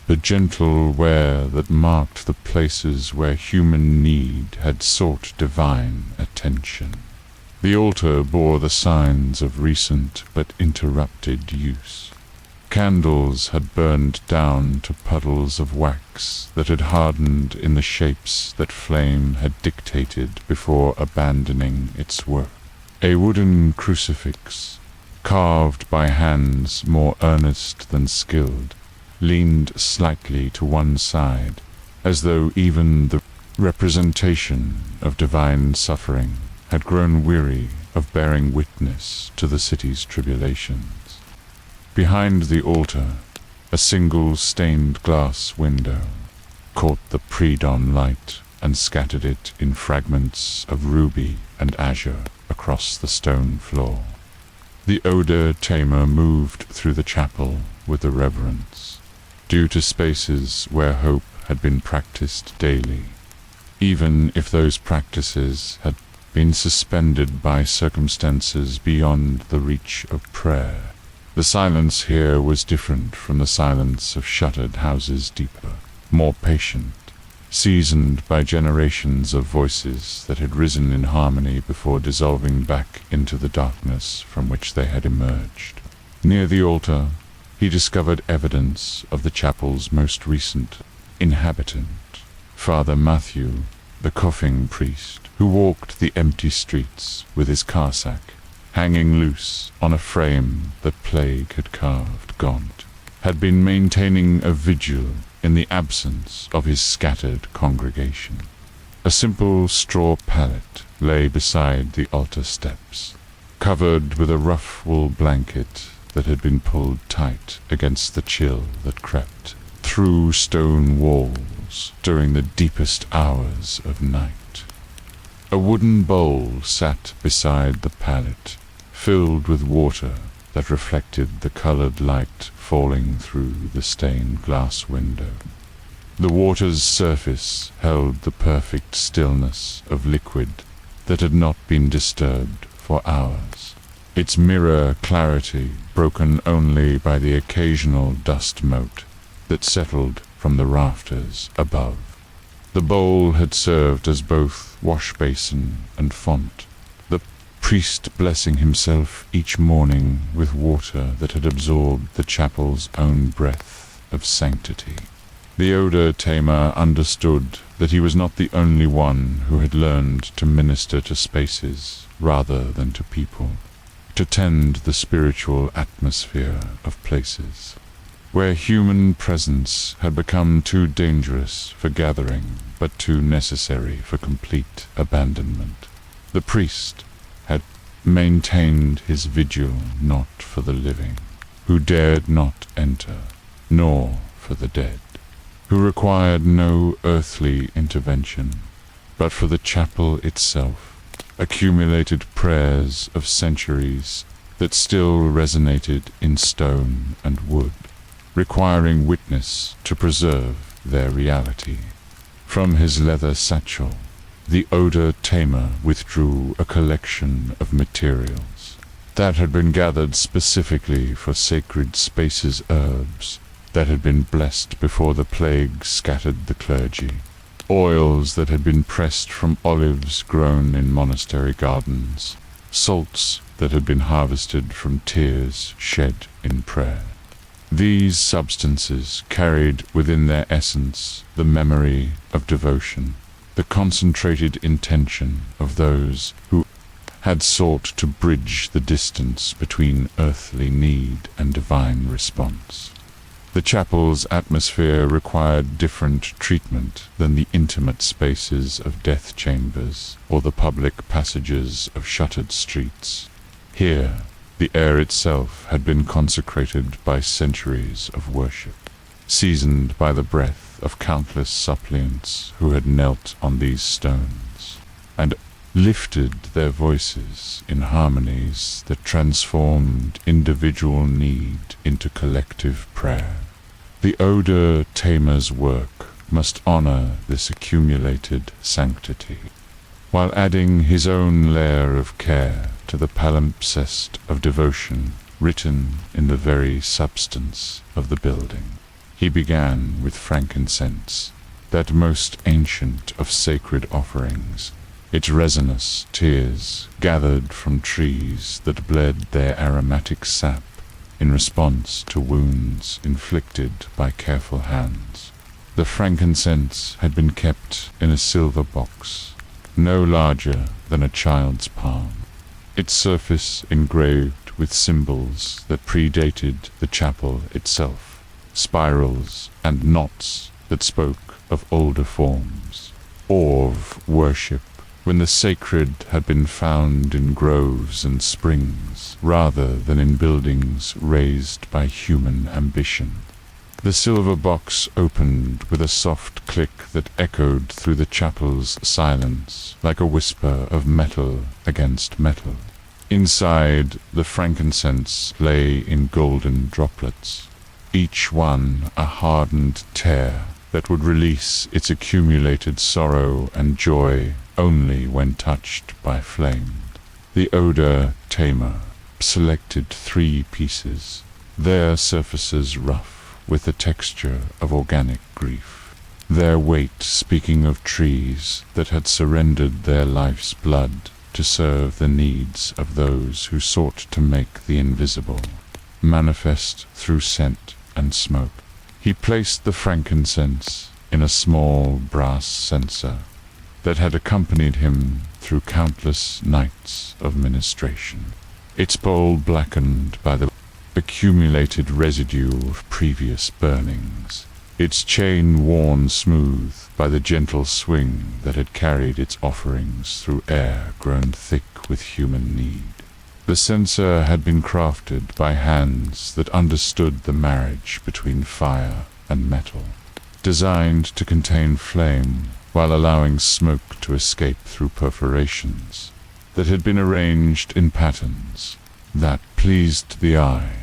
the gentle wear that marked the places where human need had sought divine attention. The altar bore the signs of recent but interrupted use. Candles had burned down to puddles of wax that had hardened in the shapes that flame had dictated before abandoning its work. A wooden crucifix, carved by hands more earnest than skilled, leaned slightly to one side, as though even the representation of divine suffering had grown weary of bearing witness to the city's tribulations. Behind the altar, a single stained glass window caught the pre-dawn light and scattered it in fragments of ruby and azure across the stone floor. The Odor Tamer moved through the chapel with a reverence, due to spaces where hope had been practiced daily, even if those practices had been suspended by circumstances beyond the reach of prayer. The silence here was different from the silence of shuttered houses, deeper, more patient, seasoned by generations of voices that had risen in harmony before dissolving back into the darkness from which they had emerged. Near the altar, he discovered evidence of the chapel's most recent inhabitant, Father Matthew, the coughing priest, who walked the empty streets with his car-sack hanging loose on a frame that plague had carved gaunt, had been maintaining a vigil in the absence of his scattered congregation. A simple straw pallet lay beside the altar steps, covered with a rough wool blanket that had been pulled tight against the chill that crept through stone walls during the deepest hours of night. A wooden bowl sat beside the pallet, filled with water that reflected the colored light falling through the stained glass window. The water's surface held the perfect stillness of liquid that had not been disturbed for hours, its mirror clarity broken only by the occasional dust mote that settled from the rafters above. The bowl had served as both wash basin and font, the priest blessing himself each morning with water that had absorbed the chapel's own breath of sanctity. The Odor Tamer understood that he was not the only one who had learned to minister to spaces rather than to people, to tend the spiritual atmosphere of places where human presence had become too dangerous for gathering but too necessary for complete abandonment. The priest had maintained his vigil not for the living, who dared not enter, nor for the dead, who required no earthly intervention, but for the chapel itself, accumulated prayers of centuries that still resonated in stone and wood, requiring witness to preserve their reality. From his leather satchel, the Odor Tamer withdrew a collection of materials that had been gathered specifically for sacred spaces, herbs that had been blessed before the plague scattered the clergy, oils that had been pressed from olives grown in monastery gardens, salts that had been harvested from tears shed in prayer. These substances carried within their essence the memory of devotion, the concentrated intention of those who had sought to bridge the distance between earthly need and divine response. The chapel's atmosphere required different treatment than the intimate spaces of death chambers or the public passages of shuttered streets. Here, the air itself had been consecrated by centuries of worship, seasoned by the breath of countless suppliants who had knelt on these stones, and lifted their voices in harmonies that transformed individual need into collective prayer. The Odor Tamer's work must honor this accumulated sanctity, while adding his own layer of care to the palimpsest of devotion written in the very substance of the building. He began with frankincense, that most ancient of sacred offerings, its resinous tears gathered from trees that bled their aromatic sap in response to wounds inflicted by careful hands. The frankincense had been kept in a silver box, no larger than a child's palm, its surface engraved with symbols that predated the chapel itself, spirals and knots that spoke of older forms, of worship, when the sacred had been found in groves and springs rather than in buildings raised by human ambition. The silver box opened with a soft click that echoed through the chapel's silence like a whisper of metal against metal. Inside, the frankincense lay in golden droplets, each one a hardened tear that would release its accumulated sorrow and joy only when touched by flame. The Odor Tamer selected 3 pieces, their surfaces rough with the texture of organic grief, their weight speaking of trees that had surrendered their life's blood to serve the needs of those who sought to make the invisible manifest through scent and smoke. He placed the frankincense in a small brass censer that had accompanied him through countless nights of ministration, its bowl blackened by the accumulated residue of previous burnings, its chain worn smooth by the gentle swing that had carried its offerings through air grown thick with human need. The censer had been crafted by hands that understood the marriage between fire and metal, designed to contain flame while allowing smoke to escape through perforations that had been arranged in patterns that pleased the eye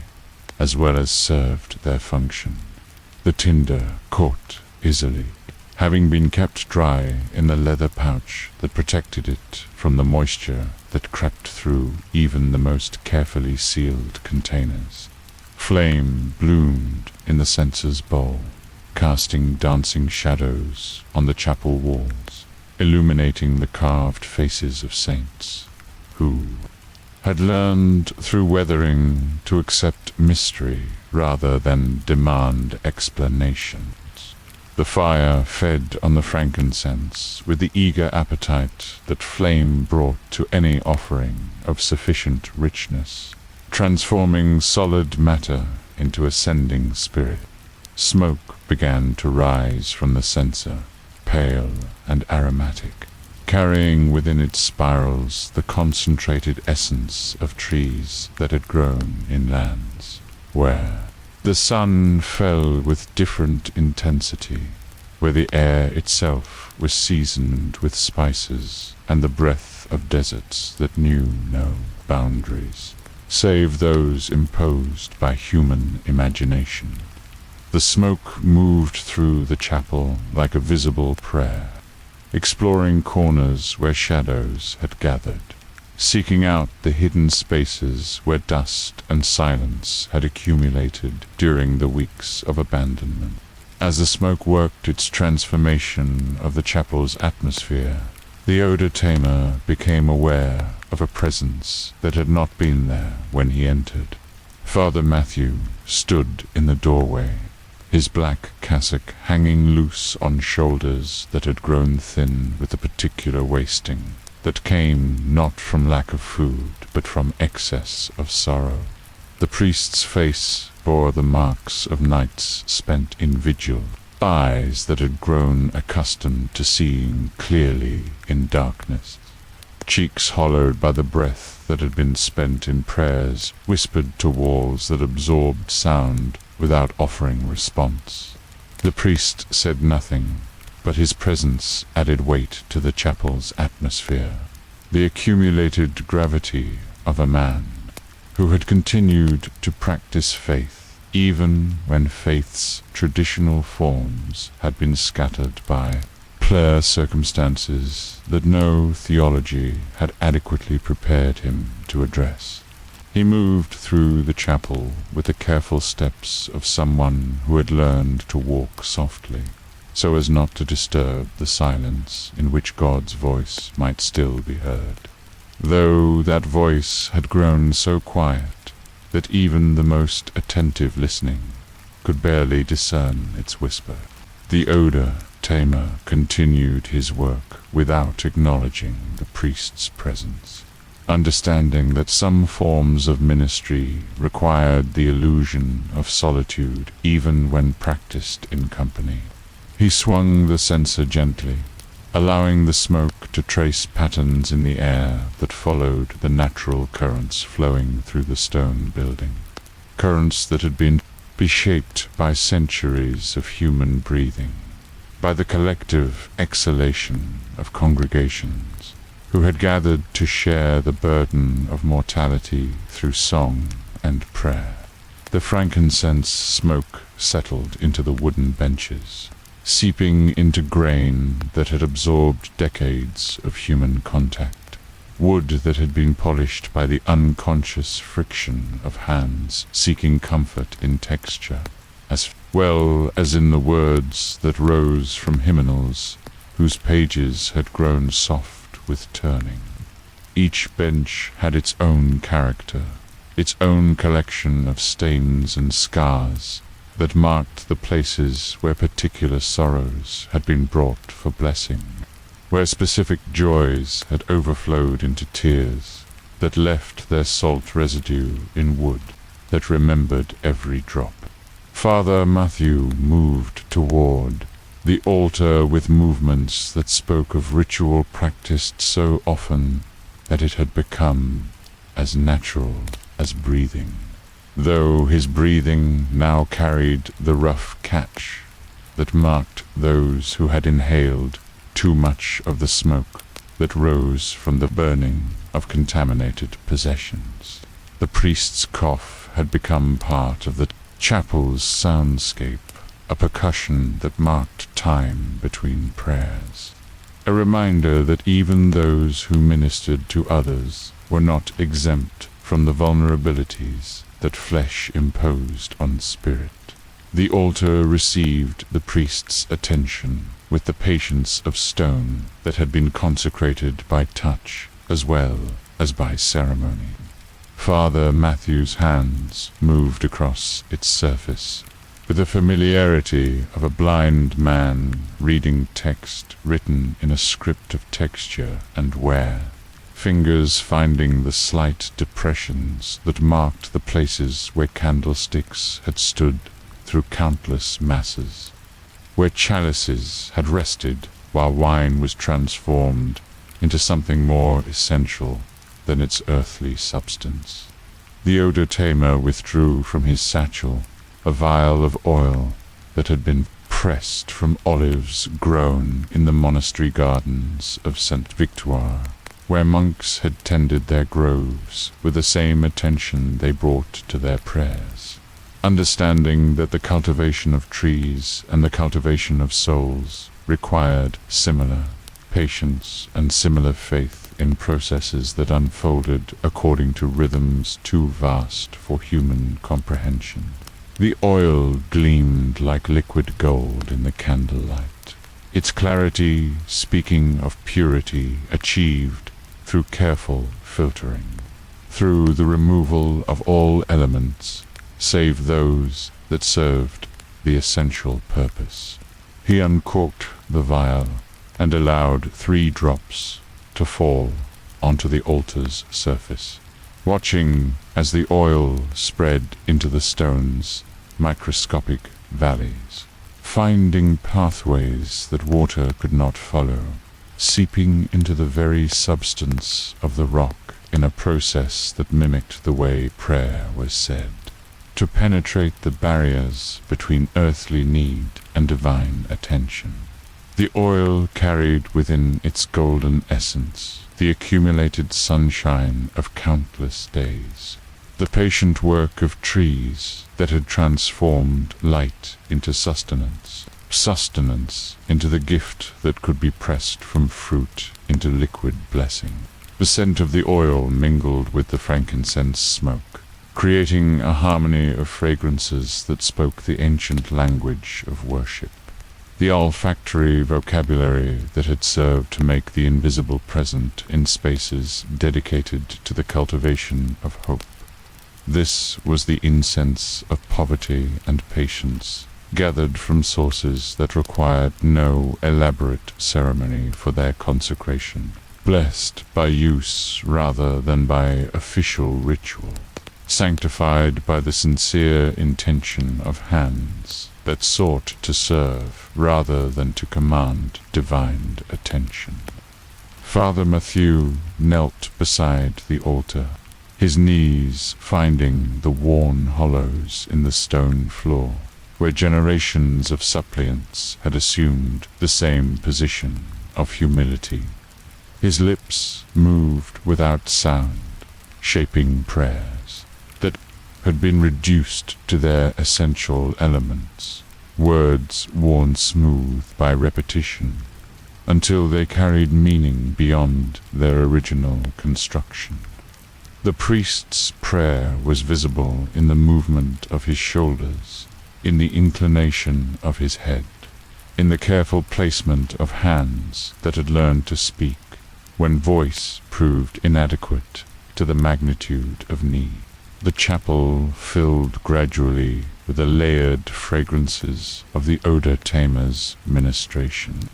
as well as served their function. The tinder caught easily, having been kept dry in the leather pouch that protected it from the moisture that crept through even the most carefully sealed containers. Flame bloomed in the censer's bowl, casting dancing shadows on the chapel walls, illuminating the carved faces of saints who had learned through weathering to accept mystery rather than demand explanations. The fire fed on the frankincense with the eager appetite that flame brought to any offering of sufficient richness, transforming solid matter into ascending spirit. Smoke began to rise from the censer, pale and aromatic, carrying within its spirals the concentrated essence of trees that had grown in lands where the sun fell with different intensity, where the air itself was seasoned with spices and the breath of deserts that knew no boundaries, save those imposed by human imagination. The smoke moved through the chapel like a visible prayer, exploring corners where shadows had gathered, seeking out the hidden spaces where dust and silence had accumulated during the weeks of abandonment. As the smoke worked its transformation of the chapel's atmosphere, the Odor Tamer became aware of a presence that had not been there when he entered. Father Matthew stood in the doorway, his black cassock hanging loose on shoulders that had grown thin with a particular wasting that came not from lack of food but from excess of sorrow. The priest's face bore the marks of nights spent in vigil, eyes that had grown accustomed to seeing clearly in darkness, cheeks hollowed by the breath that had been spent in prayers whispered to walls that absorbed sound without offering response. The priest said nothing, but his presence added weight to the chapel's atmosphere, the accumulated gravity of a man who had continued to practice faith even when faith's traditional forms had been scattered by clear circumstances that no theology had adequately prepared him to address. He moved through the chapel with the careful steps of someone who had learned to walk softly, so as not to disturb the silence in which God's voice might still be heard, though that voice had grown so quiet that even the most attentive listening could barely discern its whisper. The Odor Tamer continued his work without acknowledging the priest's presence, understanding that some forms of ministry required the illusion of solitude even when practiced in company. He swung the censer gently, allowing the smoke to trace patterns in the air that followed the natural currents flowing through the stone building, currents that had been shaped by centuries of human breathing, by the collective exhalation of congregations who had gathered to share the burden of mortality through song and prayer. The frankincense smoke settled into the wooden benches, seeping into grain that had absorbed decades of human contact, wood that had been polished by the unconscious friction of hands seeking comfort in texture, as well as in the words that rose from hymnals whose pages had grown soft with turning. Each bench had its own character, its own collection of stains and scars that marked the places where particular sorrows had been brought for blessing, where specific joys had overflowed into tears that left their salt residue in wood that remembered every drop. Father Matthew moved toward the altar with movements that spoke of ritual practiced so often that it had become as natural as breathing, though his breathing now carried the rough catch that marked those who had inhaled too much of the smoke that rose from the burning of contaminated possessions. The priest's cough had become part of the chapel's soundscape, a percussion that marked time between prayers, a reminder that even those who ministered to others were not exempt from the vulnerabilities that flesh imposed on spirit. The altar received the priest's attention with the patience of stone that had been consecrated by touch as well as by ceremony. Father Matthew's hands moved across its surface with the familiarity of a blind man reading text written in a script of texture and wear, fingers finding the slight depressions that marked the places where candlesticks had stood through countless masses, where chalices had rested while wine was transformed into something more essential than its earthly substance. The Odor Tamer withdrew from his satchel a vial of oil that had been pressed from olives grown in the monastery gardens of St. Victoire, where monks had tended their groves with the same attention they brought to their prayers, understanding that the cultivation of trees and the cultivation of souls required similar patience and similar faith in processes that unfolded according to rhythms too vast for human comprehension. The oil gleamed like liquid gold in the candlelight, its clarity speaking of purity achieved through careful filtering, through the removal of all elements save those that served the essential purpose. He uncorked the vial and allowed 3 drops to fall onto the altar's surface, watching as the oil spread into the stone's microscopic valleys, finding pathways that water could not follow, seeping into the very substance of the rock in a process that mimicked the way prayer was said, to penetrate the barriers between earthly need and divine attention. The oil carried within its golden essence the accumulated sunshine of countless days, the patient work of trees that had transformed light into sustenance, sustenance into the gift that could be pressed from fruit into liquid blessing. The scent of the oil mingled with the frankincense smoke, creating a harmony of fragrances that spoke the ancient language of worship. the olfactory vocabulary that had served to make the invisible present in spaces dedicated to the cultivation of hope. This was the incense of poverty and patience, gathered from sources that required no elaborate ceremony for their consecration, blessed by use rather than by official ritual, sanctified by the sincere intention of hands that sought to serve rather than to command divine attention. Father Mathieu knelt beside the altar, his knees finding the worn hollows in the stone floor, where generations of suppliants had assumed the same position of humility. His lips moved without sound, shaping prayers that had been reduced to their essential elements, words worn smooth by repetition, until they carried meaning beyond their original construction. The priest's prayer was visible in the movement of his shoulders, in the inclination of his head, in the careful placement of hands that had learned to speak when voice proved inadequate to the magnitude of need. The chapel filled gradually with the layered fragrances of the Odor Tamer's ministration,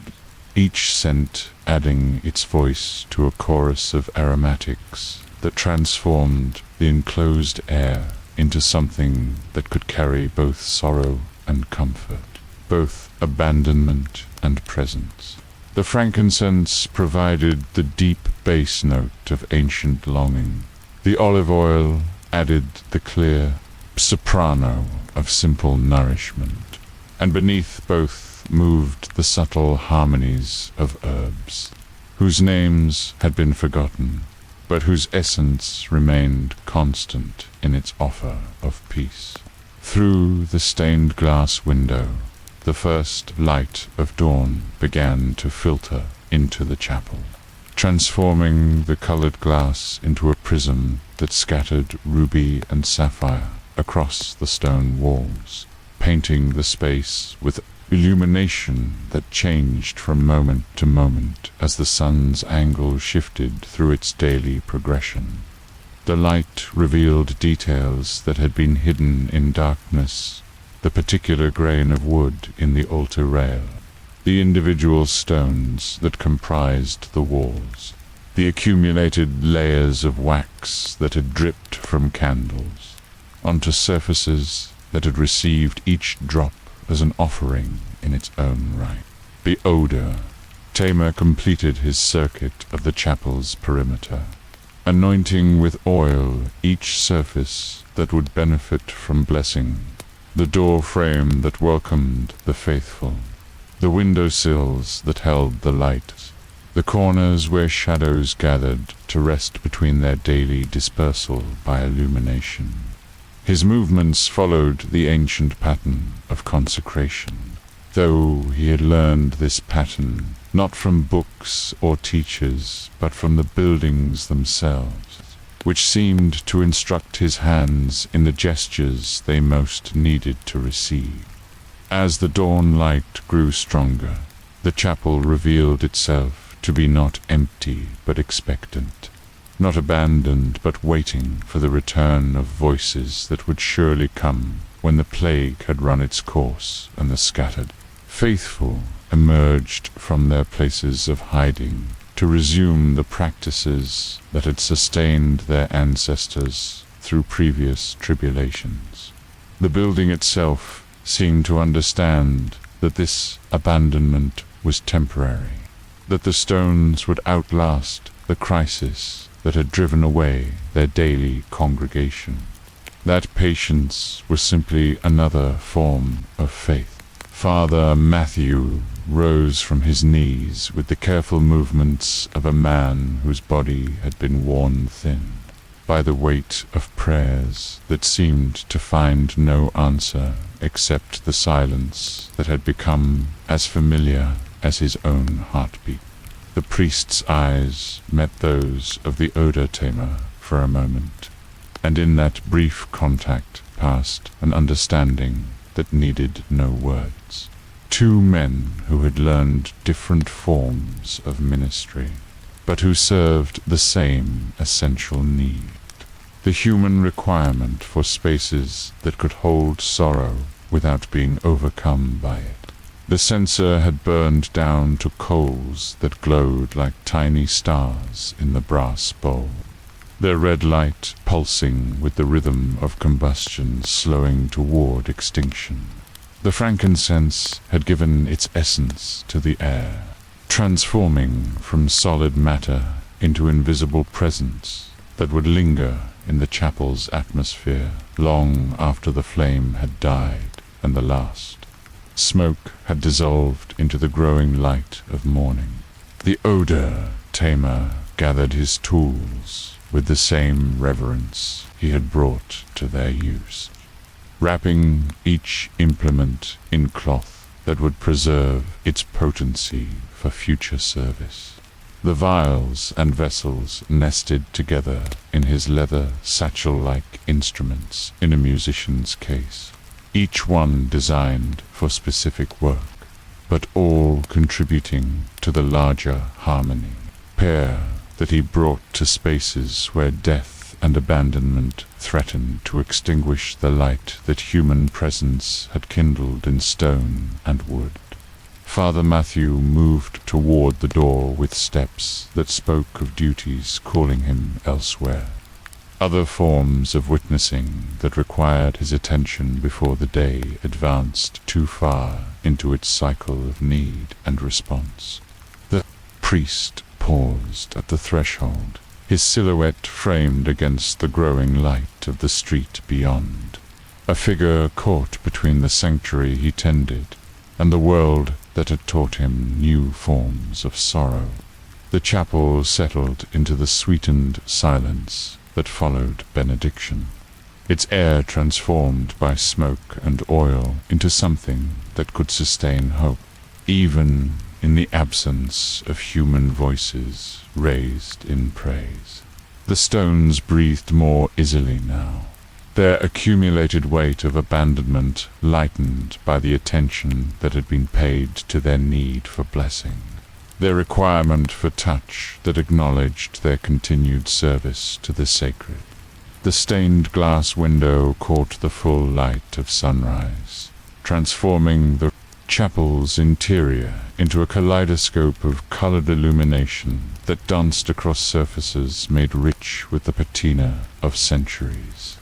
each scent adding its voice to a chorus of aromatics that transformed the enclosed air into something that could carry both sorrow and comfort, both abandonment and presence. The frankincense provided the deep bass note of ancient longing. The olive oil added the clear soprano of simple nourishment, and beneath both moved the subtle harmonies of herbs, whose names had been forgotten, but whose essence remained constant in its offer of peace. Through the stained glass window, the first light of dawn began to filter into the chapel, transforming the colored glass into a prism that scattered ruby and sapphire across the stone walls, painting the space with illumination that changed from moment to moment as the sun's angle shifted through its daily progression. The light revealed details that had been hidden in darkness, the particular grain of wood in the altar rail, the individual stones that comprised the walls, the accumulated layers of wax that had dripped from candles onto surfaces that had received each drop as an offering in its own right. The Odor Tamer completed his circuit of the chapel's perimeter, anointing with oil each surface that would benefit from blessing, the door frame that welcomed the faithful, the window sills that held the light, the corners where shadows gathered to rest between their daily dispersal by illumination. His movements followed the ancient pattern of consecration, though he had learned this pattern not from books or teachers, but from the buildings themselves, which seemed to instruct his hands in the gestures they most needed to receive. As the dawn light grew stronger, the chapel revealed itself to be not empty but expectant, not abandoned but waiting for the return of voices that would surely come when the plague had run its course and the scattered faithful emerged from their places of hiding to resume the practices that had sustained their ancestors through previous tribulations. The building itself seemed to understand that this abandonment was temporary, that the stones would outlast the crisis that had driven away their daily congregation. That patience was simply another form of faith. Father Mathieu rose from his knees with the careful movements of a man whose body had been worn thin by the weight of prayers that seemed to find no answer except the silence that had become as familiar as his own heartbeat. The priest's eyes met those of the Odor Tamer for a moment, and in that brief contact passed an understanding that needed no words. Two men who had learned different forms of ministry, but who served the same essential need: the human requirement for spaces that could hold sorrow without being overcome by it. The censer had burned down to coals that glowed like tiny stars in the brass bowl, their red light pulsing with the rhythm of combustion slowing toward extinction. The frankincense had given its essence to the air, transforming from solid matter into invisible presence that would linger in the chapel's atmosphere long after the flame had died and the last smoke had dissolved into the growing light of morning. The Odor Tamer gathered his tools with the same reverence he had brought to their use, wrapping each implement in cloth that would preserve its potency for future service. The vials and vessels nested together in his leather satchel-like instruments in a musician's case, each one designed for specific work, but all contributing to the larger harmony, that he brought to spaces where death and abandonment threatened to extinguish the light that human presence had kindled in stone and wood. Father Matthew moved toward the door with steps that spoke of duties calling him elsewhere, other forms of witnessing that required his attention before the day advanced too far into its cycle of need and response. The priest paused at the threshold, his silhouette framed against the growing light of the street beyond, a figure caught between the sanctuary he tended and the world that had taught him new forms of sorrow. The chapel settled into the sweetened silence that followed benediction, its air transformed by smoke and oil into something that could sustain hope, even in the absence of human voices raised in praise. The stones breathed more easily now, their accumulated weight of abandonment lightened by the attention that had been paid to their need for blessing, their requirement for touch that acknowledged their continued service to the sacred. The stained glass window caught the full light of sunrise, transforming the chapel's interior into a kaleidoscope of colored illumination that danced across surfaces made rich with the patina of centuries.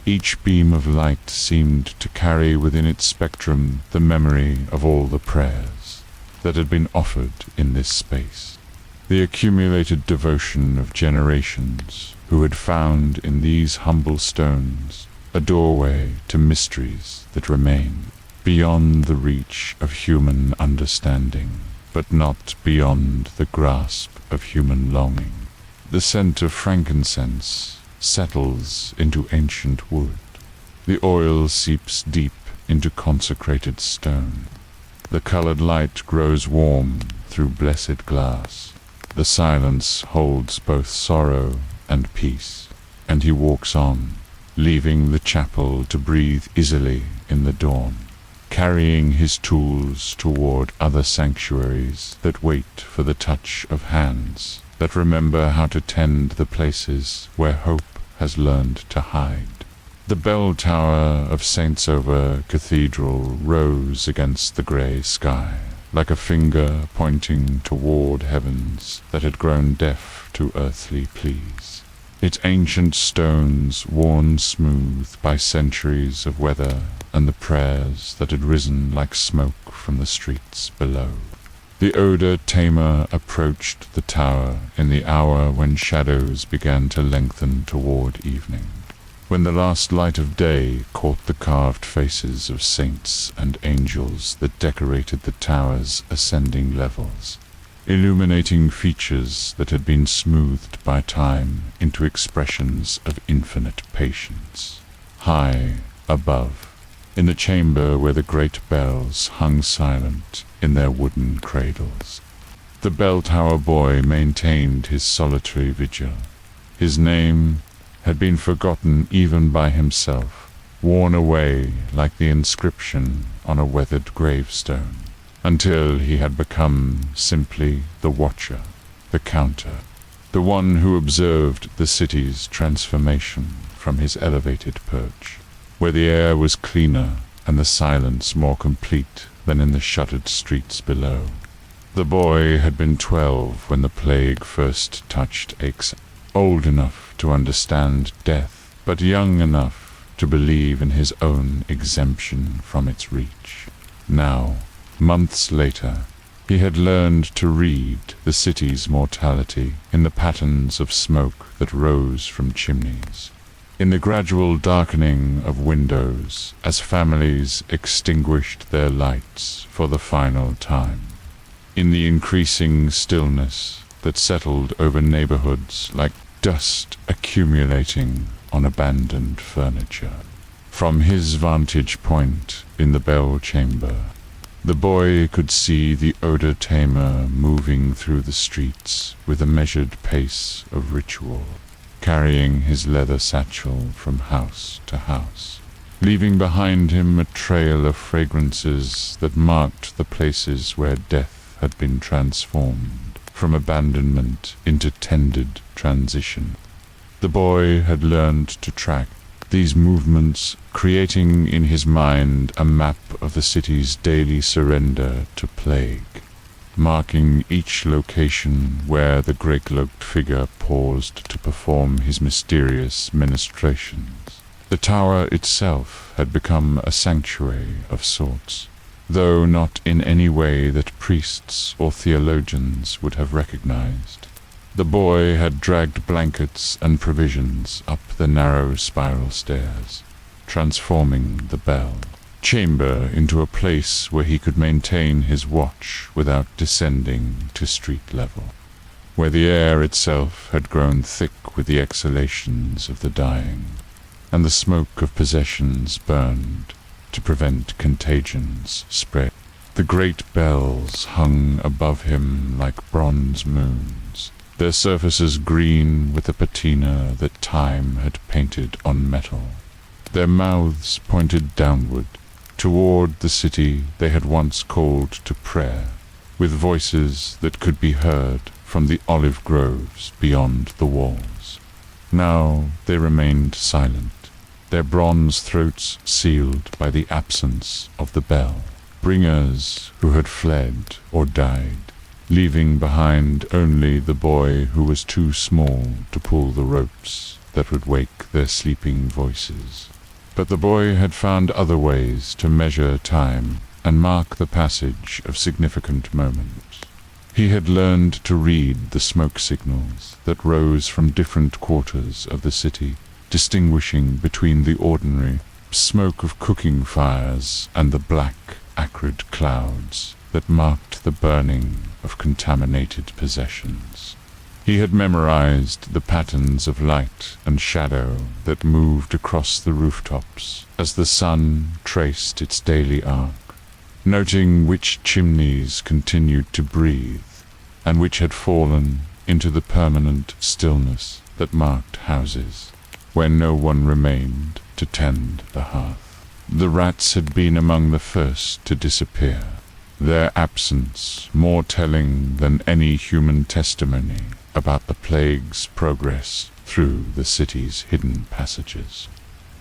Each beam of light seemed to carry within its spectrum the memory of all the prayers that had been offered in this space, the accumulated devotion of generations who had found in these humble stones a doorway to mysteries that remain beyond the reach of human understanding, but not beyond the grasp of human longing. The scent of frankincense settles into ancient wood. The oil seeps deep into consecrated stone. The colored light grows warm through blessed glass. The silence holds both sorrow and peace, and he walks on, leaving the chapel to breathe easily in the dawn, carrying his tools toward other sanctuaries that wait for the touch of hands that remember how to tend the places where hope has learned to hide. The bell tower of Saint-Sauveur Cathedral rose against the grey sky, like a finger pointing toward heavens that had grown deaf to earthly pleas. Its ancient stones worn smooth by centuries of weather and the prayers that had risen like smoke from the streets below. The Odor Tamer approached the tower in the hour when shadows began to lengthen toward evening, when the last light of day caught the carved faces of saints and angels that decorated the tower's ascending levels, illuminating features that had been smoothed by time into expressions of infinite patience. High above, in the chamber where the great bells hung silent in their wooden cradles, the bell tower boy maintained his solitary vigil. His name had been forgotten even by himself, worn away like the inscription on a weathered gravestone. until he had become simply the watcher, the counter, the one who observed the city's transformation from his elevated perch, where the air was cleaner and the silence more complete than in the shuttered streets below. The boy had been 12 when the plague first touched Aix, old enough to understand death, but young enough to believe in his own exemption from its reach. Now, months later, he had learned to read the city's mortality in the patterns of smoke that rose from chimneys, in the gradual darkening of windows as families extinguished their lights for the final time, in the increasing stillness that settled over neighborhoods like dust accumulating on abandoned furniture. From his vantage point in the bell chamber, the boy could see the Odor Tamer moving through the streets with a measured pace of ritual, carrying his leather satchel from house to house, leaving behind him a trail of fragrances that marked the places where death had been transformed from abandonment into tended transition. The boy had learned to track these movements, creating in his mind a map of the city's daily surrender to plague, marking each location where the grey-cloaked figure paused to perform his mysterious ministrations. The tower itself had become a sanctuary of sorts, though not in any way that priests or theologians would have recognized. The boy had dragged blankets and provisions up the narrow spiral stairs, transforming the bell chamber into a place where he could maintain his watch without descending to street level, where the air itself had grown thick with the exhalations of the dying, and the smoke of possessions burned to prevent contagions spread. The great bells hung above him like bronze moons, their surfaces green with the patina that time had painted on metal. Their mouths pointed downward, toward the city they had once called to prayer, with voices that could be heard from the olive groves beyond the walls. Now they remained silent, their bronze throats sealed by the absence of the bell, bringers who had fled or died, leaving behind only the boy who was too small to pull the ropes that would wake their sleeping voices. But the boy had found other ways to measure time and mark the passage of significant moments. He had learned to read the smoke signals that rose from different quarters of the city, distinguishing between the ordinary smoke of cooking fires and the black, acrid clouds that marked the burning of contaminated possessions. He had memorized the patterns of light and shadow that moved across the rooftops as the sun traced its daily arc, noting which chimneys continued to breathe and which had fallen into the permanent stillness that marked houses where no one remained to tend the hearth. The rats had been among the first to disappear, their absence more telling than any human testimony about the plague's progress through the city's hidden passages.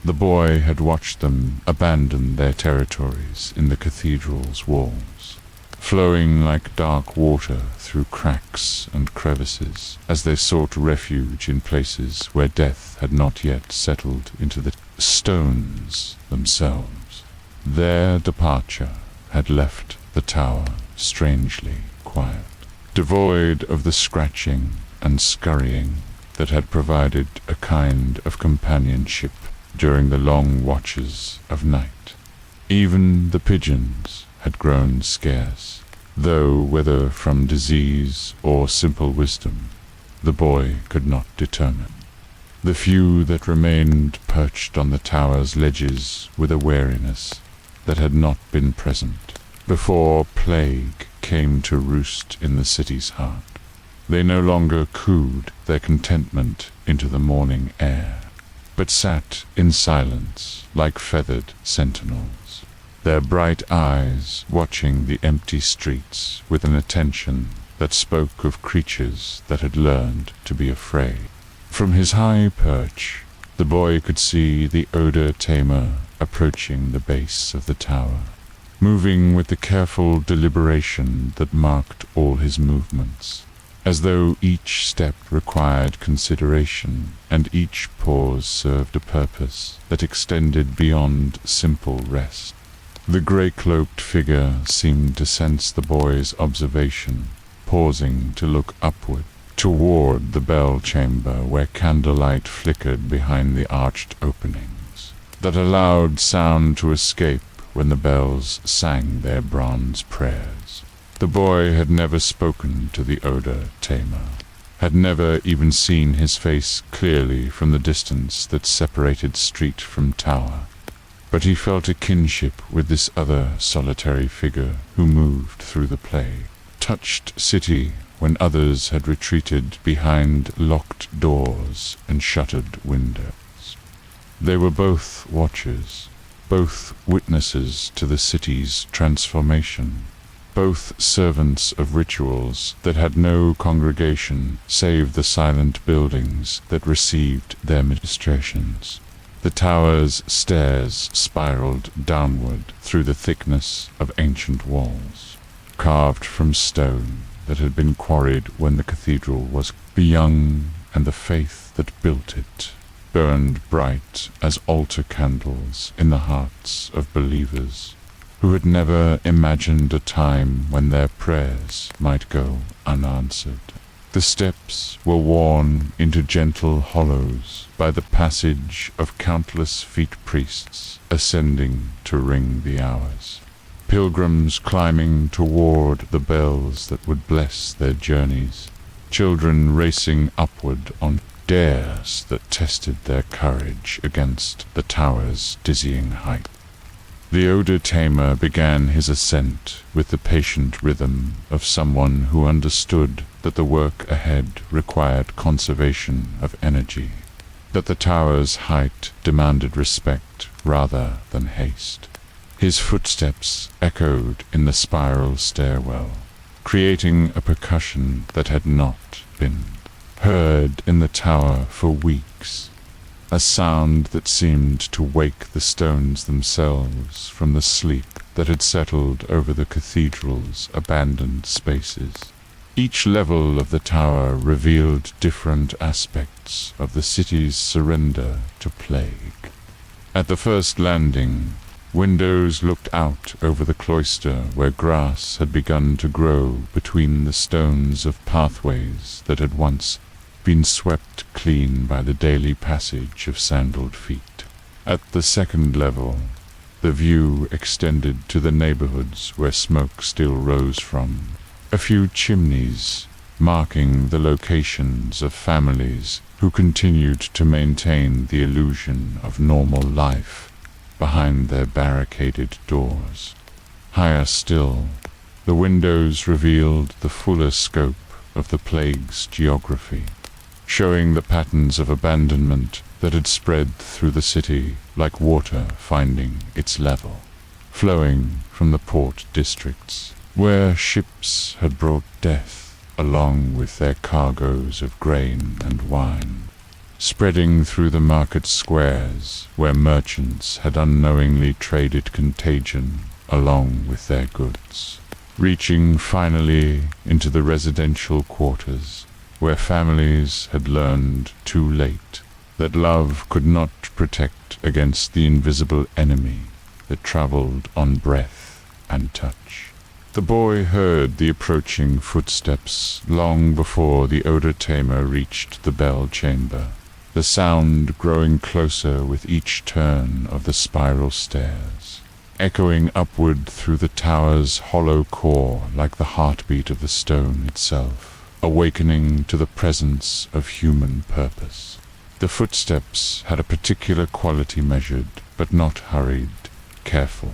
The boy had watched them abandon their territories in the cathedral's walls, flowing like dark water through cracks and crevices as they sought refuge in places where death had not yet settled into the stones themselves. Their departure had left the tower strangely quiet, devoid of the scratching and scurrying that had provided a kind of companionship during the long watches of night. Even the pigeons had grown scarce, though whether from disease or simple wisdom, the boy could not determine. The few that remained perched on the tower's ledges with a wariness that had not been present before plague came to roost in the city's heart. They no longer cooed their contentment into the morning air, but sat in silence like feathered sentinels, their bright eyes watching the empty streets with an attention that spoke of creatures that had learned to be afraid. From his high perch, the boy could see the Odor Tamer approaching the base of the tower, moving with the careful deliberation that marked all his movements, as though each step required consideration and each pause served a purpose that extended beyond simple rest. The grey-cloaked figure seemed to sense the boy's observation, pausing to look upward, toward the bell chamber where candlelight flickered behind the arched openings, that allowed sound to escape when the bells sang their bronze prayers. The boy had never spoken to the Odor Tamer, had never even seen his face clearly from the distance that separated street from tower, but he felt a kinship with this other solitary figure who moved through the play, touched city when others had retreated behind locked doors and shuttered windows. They were both watchers, both witnesses to the city's transformation, both servants of rituals that had no congregation save the silent buildings that received their ministrations. The tower's stairs spiraled downward through the thickness of ancient walls, carved from stone that had been quarried when the cathedral was young, and the faith that built it burned bright as altar candles in the hearts of believers who had never imagined a time when their prayers might go unanswered. The steps were worn into gentle hollows by the passage of countless feet priests ascending to ring the hours, pilgrims climbing toward the bells that would bless their journeys, children racing upward on dares that tested their courage against the tower's dizzying height. The Odor Tamer began his ascent with the patient rhythm of someone who understood that the work ahead required conservation of energy, that the tower's height demanded respect rather than haste. His footsteps echoed in the spiral stairwell, creating a percussion that had not been heard in the tower for weeks, a sound that seemed to wake the stones themselves from the sleep that had settled over the cathedral's abandoned spaces. Each level of the tower revealed different aspects of the city's surrender to plague. At the first landing, windows looked out over the cloister where grass had begun to grow between the stones of pathways that had once been swept clean by the daily passage of sandaled feet. At the second level, the view extended to the neighborhoods where smoke still rose from, a few chimneys marking the locations of families who continued to maintain the illusion of normal life behind their barricaded doors. Higher still, the windows revealed the fuller scope of the plague's geography, showing the patterns of abandonment that had spread through the city like water finding its level, flowing from the port districts, where ships had brought death along with their cargoes of grain and wine, spreading through the market squares where merchants had unknowingly traded contagion along with their goods, reaching finally into the residential quarters where families had learned too late that love could not protect against the invisible enemy that traveled on breath and touch. The boy heard the approaching footsteps long before the Odor Tamer reached the bell chamber, the sound growing closer with each turn of the spiral stairs, echoing upward through the tower's hollow core like the heartbeat of the stone itself, awakening to the presence of human purpose. The footsteps had a particular quality, measured but not hurried, careful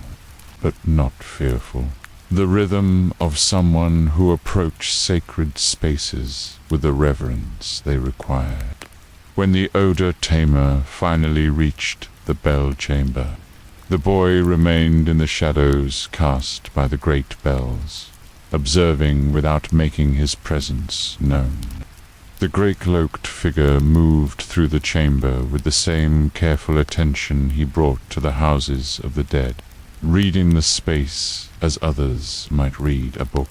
but not fearful, the rhythm of someone who approached sacred spaces with the reverence they required. When the Odor Tamer finally reached the bell chamber, The boy remained in the shadows cast by the great bells, observing without making his presence known. The grey-cloaked figure moved through the chamber with the same careful attention he brought to the houses of the dead, reading the space as others might read a book,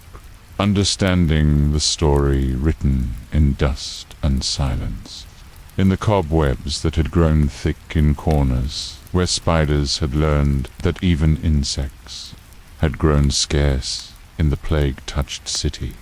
understanding the story written in dust and silence. In the cobwebs that had grown thick in corners, where spiders had learned that even insects had grown scarce in the plague-touched city,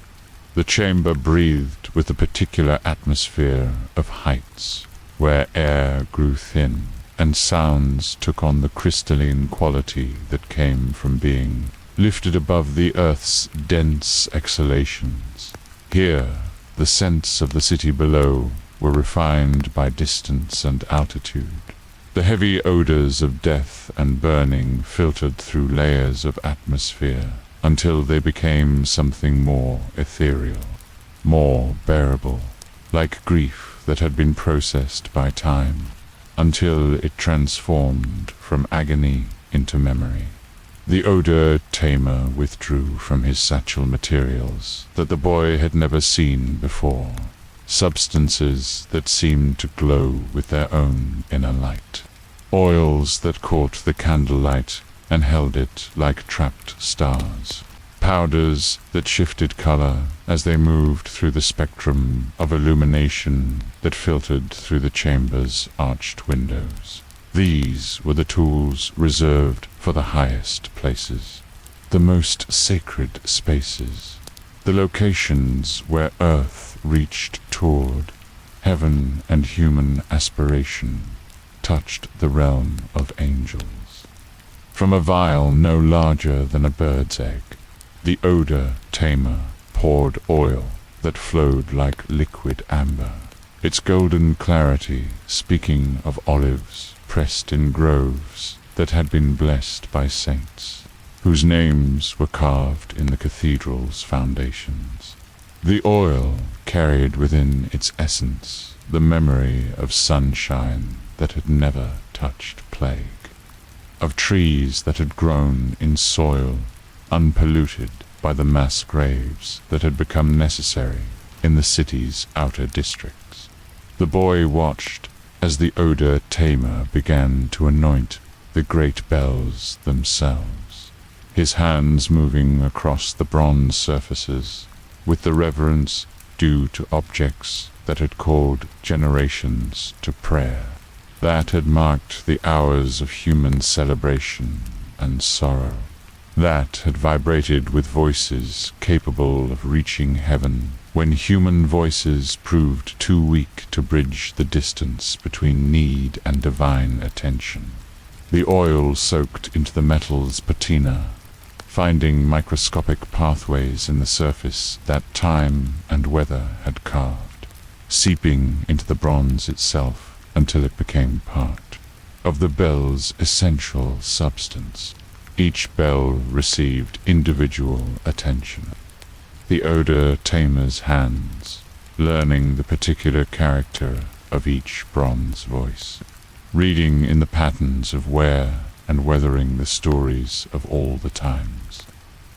the chamber breathed with a particular atmosphere of heights, where air grew thin and sounds took on the crystalline quality that came from being lifted above the earth's dense exhalations. Here, the scents of the city below were refined by distance and altitude. The heavy odors of death and burning filtered through layers of atmosphere until they became something more ethereal, more bearable, like grief that had been processed by time, until it transformed from agony into memory. The Odor Tamer withdrew from his satchel materials that the boy had never seen before, substances that seemed to glow with their own inner light, oils that caught the candlelight and held it like trapped stars, powders that shifted color as they moved through the spectrum of illumination that filtered through the chamber's arched windows. These were the tools reserved for the highest places, the most sacred spaces, the locations where earth reached toward heaven and human aspiration touched the realm of angels. From a vial no larger than a bird's egg, the Odor Tamer poured oil that flowed like liquid amber, its golden clarity speaking of olives pressed in groves that had been blessed by saints, whose names were carved in the cathedral's foundations. The oil carried within its essence the memory of sunshine that had never touched plague, of trees that had grown in soil unpolluted by the mass graves that had become necessary in the city's outer districts. The boy watched as the Odor Tamer began to anoint the great bells themselves, his hands moving across the bronze surfaces with the reverence due to objects that had called generations to prayer, that had marked the hours of human celebration and sorrow, that had vibrated with voices capable of reaching heaven when human voices proved too weak to bridge the distance between need and divine attention. The oil soaked into the metal's patina, finding microscopic pathways in the surface that time and weather had carved, seeping into the bronze itself until it became part of the bell's essential substance. Each bell received individual attention. The Odor Tamer's hands, learning the particular character of each bronze voice, reading in the patterns of wear and weathering the stories of all the times.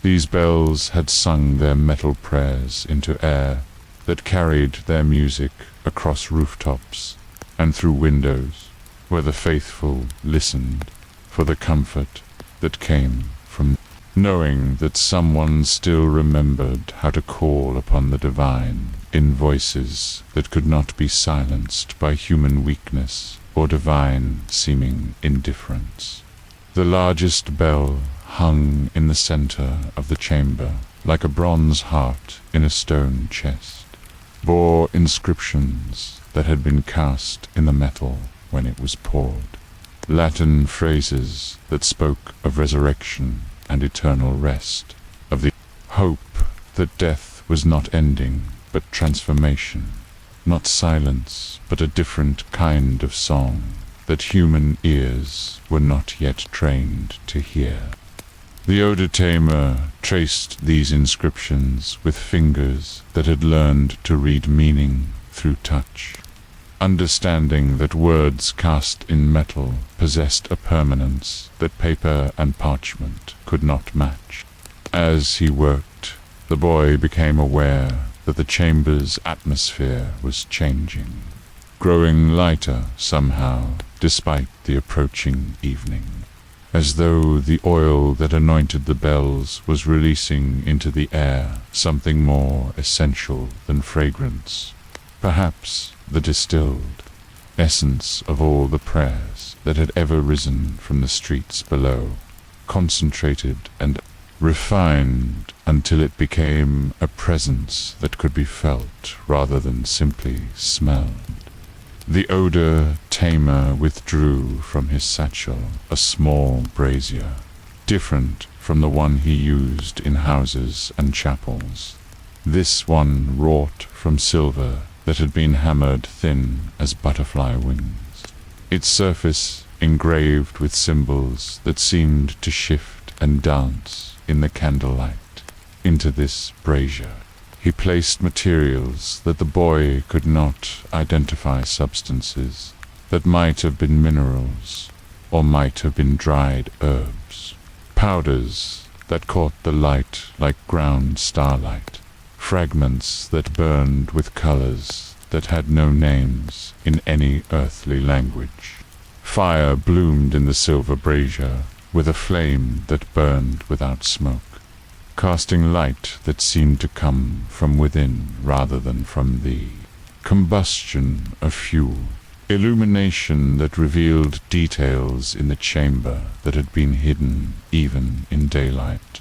These bells had sung their metal prayers into air that carried their music across rooftops and through windows where the faithful listened for the comfort that came from knowing that someone still remembered how to call upon the divine in voices that could not be silenced by human weakness or divine seeming indifference. The largest bell hung in the center of the chamber like a bronze heart in a stone chest, bore inscriptions that had been cast in the metal when it was poured, Latin phrases that spoke of resurrection and eternal rest, of the hope that death was not ending but transformation, not silence but a different kind of song that human ears were not yet trained to hear. The Odor Tamer traced these inscriptions with fingers that had learned to read meaning through touch, understanding that words cast in metal possessed a permanence that paper and parchment could not match. As he worked, the boy became aware that the chamber's atmosphere was changing, growing lighter somehow despite the approaching evening, as though the oil that anointed the bells was releasing into the air something more essential than fragrance, perhaps the distilled essence of all the prayers that had ever risen from the streets below, concentrated and refined until it became a presence that could be felt rather than simply smelled. The Odor Tamer withdrew from his satchel a small brazier, different from the one he used in houses and chapels. This one wrought from silver that had been hammered thin as butterfly wings, its surface engraved with symbols that seemed to shift and dance in the candlelight. Into this brazier he placed materials that the boy could not identify, substances that might have been minerals or might have been dried herbs, powders that caught the light like ground starlight, fragments that burned with colors that had no names in any earthly language. Fire bloomed in the silver brazier with a flame that burned without smoke, casting light that seemed to come from within rather than from the combustion of fuel, illumination that revealed details in the chamber that had been hidden even in daylight.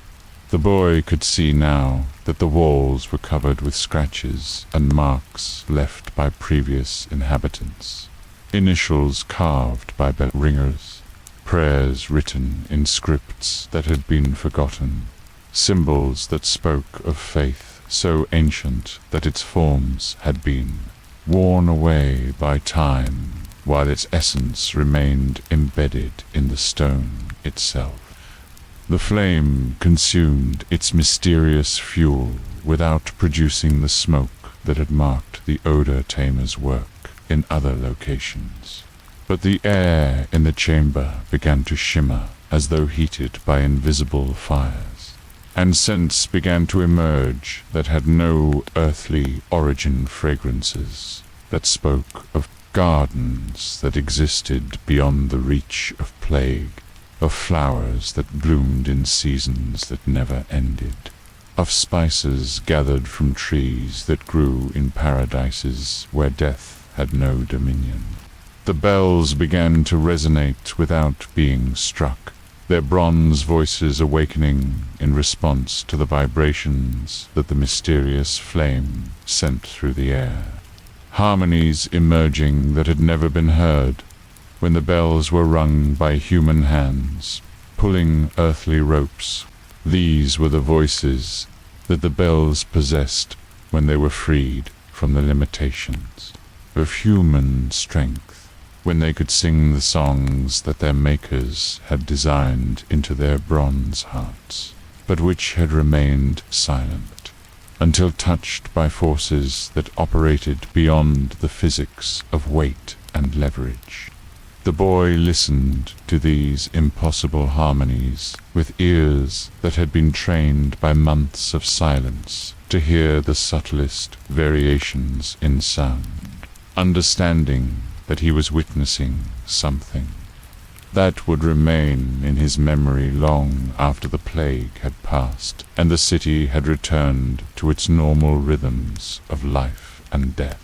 The boy could see now that the walls were covered with scratches and marks left by previous inhabitants, initials carved by bell ringers, prayers written in scripts that had been forgotten, symbols that spoke of faith so ancient that its forms had been worn away by time, while its essence remained embedded in the stone itself. The flame consumed its mysterious fuel without producing the smoke that had marked the Odor Tamer's work in other locations. But the air in the chamber began to shimmer as though heated by invisible fires, and scents began to emerge that had no earthly origin, fragrances that spoke of gardens that existed beyond the reach of plague, of flowers that bloomed in seasons that never ended, of spices gathered from trees that grew in paradises where death had no dominion. The bells began to resonate without being struck, their bronze voices awakening in response to the vibrations that the mysterious flame sent through the air. Harmonies emerging that had never been heard when the bells were rung by human hands, pulling earthly ropes. These were the voices that the bells possessed when they were freed from the limitations of human strength, when they could sing the songs that their makers had designed into their bronze hearts, but which had remained silent, until touched by forces that operated beyond the physics of weight and leverage. The boy listened to these impossible harmonies with ears that had been trained by months of silence to hear the subtlest variations in sound, understanding that he was witnessing something that would remain in his memory long after the plague had passed and the city had returned to its normal rhythms of life and death.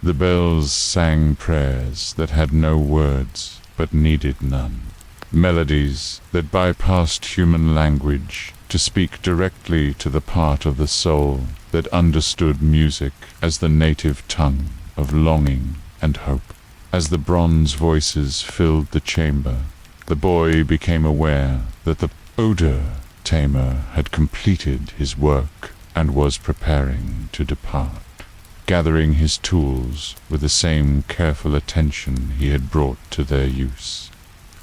The bells sang prayers that had no words but needed none, melodies that bypassed human language to speak directly to the part of the soul that understood music as the native tongue of longing and hope. As the bronze voices filled the chamber, the boy became aware that the Odor Tamer had completed his work and was preparing to depart, gathering his tools with the same careful attention he had brought to their use.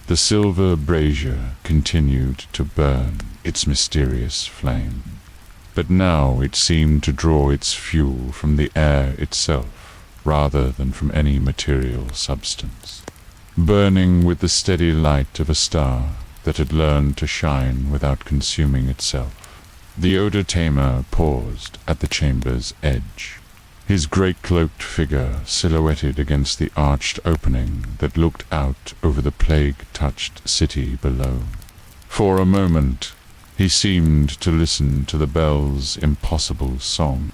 The silver brazier continued to burn its mysterious flame, but now it seemed to draw its fuel from the air itself, rather than from any material substance, burning with the steady light of a star that had learned to shine without consuming itself. The Odor Tamer paused at the chamber's edge, his great-cloaked figure silhouetted against the arched opening that looked out over the plague-touched city below. For a moment, he seemed to listen to the bell's impossible song,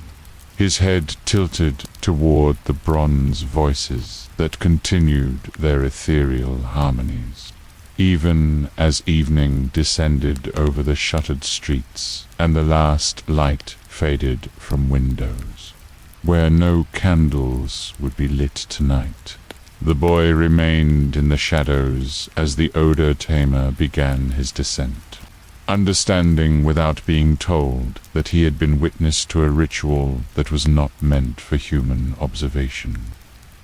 his head tilted toward the bronze voices that continued their ethereal harmonies, even as evening descended over the shuttered streets and the last light faded from windows, where no candles would be lit tonight. The boy remained in the shadows as the Odor Tamer began his descent, understanding without being told that he had been witness to a ritual that was not meant for human observation,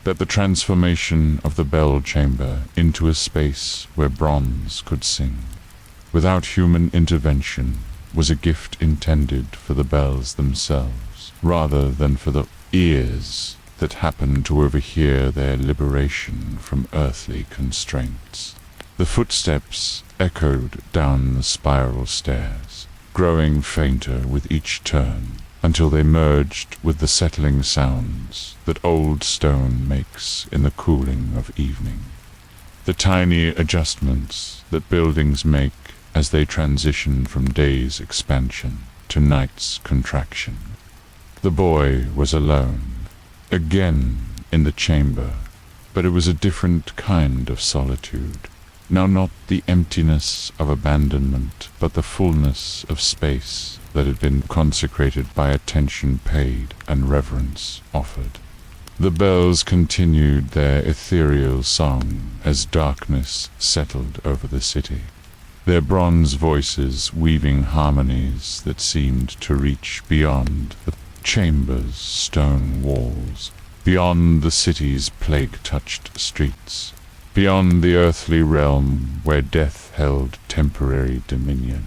that the transformation of the bell chamber into a space where bronze could sing, without human intervention, was a gift intended for the bells themselves, rather than for the ears that happened to overhear their liberation from earthly constraints. The footsteps echoed down the spiral stairs, growing fainter with each turn, until they merged with the settling sounds that old stone makes in the cooling of evening. The tiny adjustments that buildings make as they transition from day's expansion to night's contraction. The boy was alone, again in the chamber, but it was a different kind of solitude. Now not the emptiness of abandonment, but the fullness of space that had been consecrated by attention paid and reverence offered. The bells continued their ethereal song as darkness settled over the city, their bronze voices weaving harmonies that seemed to reach beyond the chamber's stone walls, beyond the city's plague-touched streets, beyond the earthly realm where death held temporary dominion.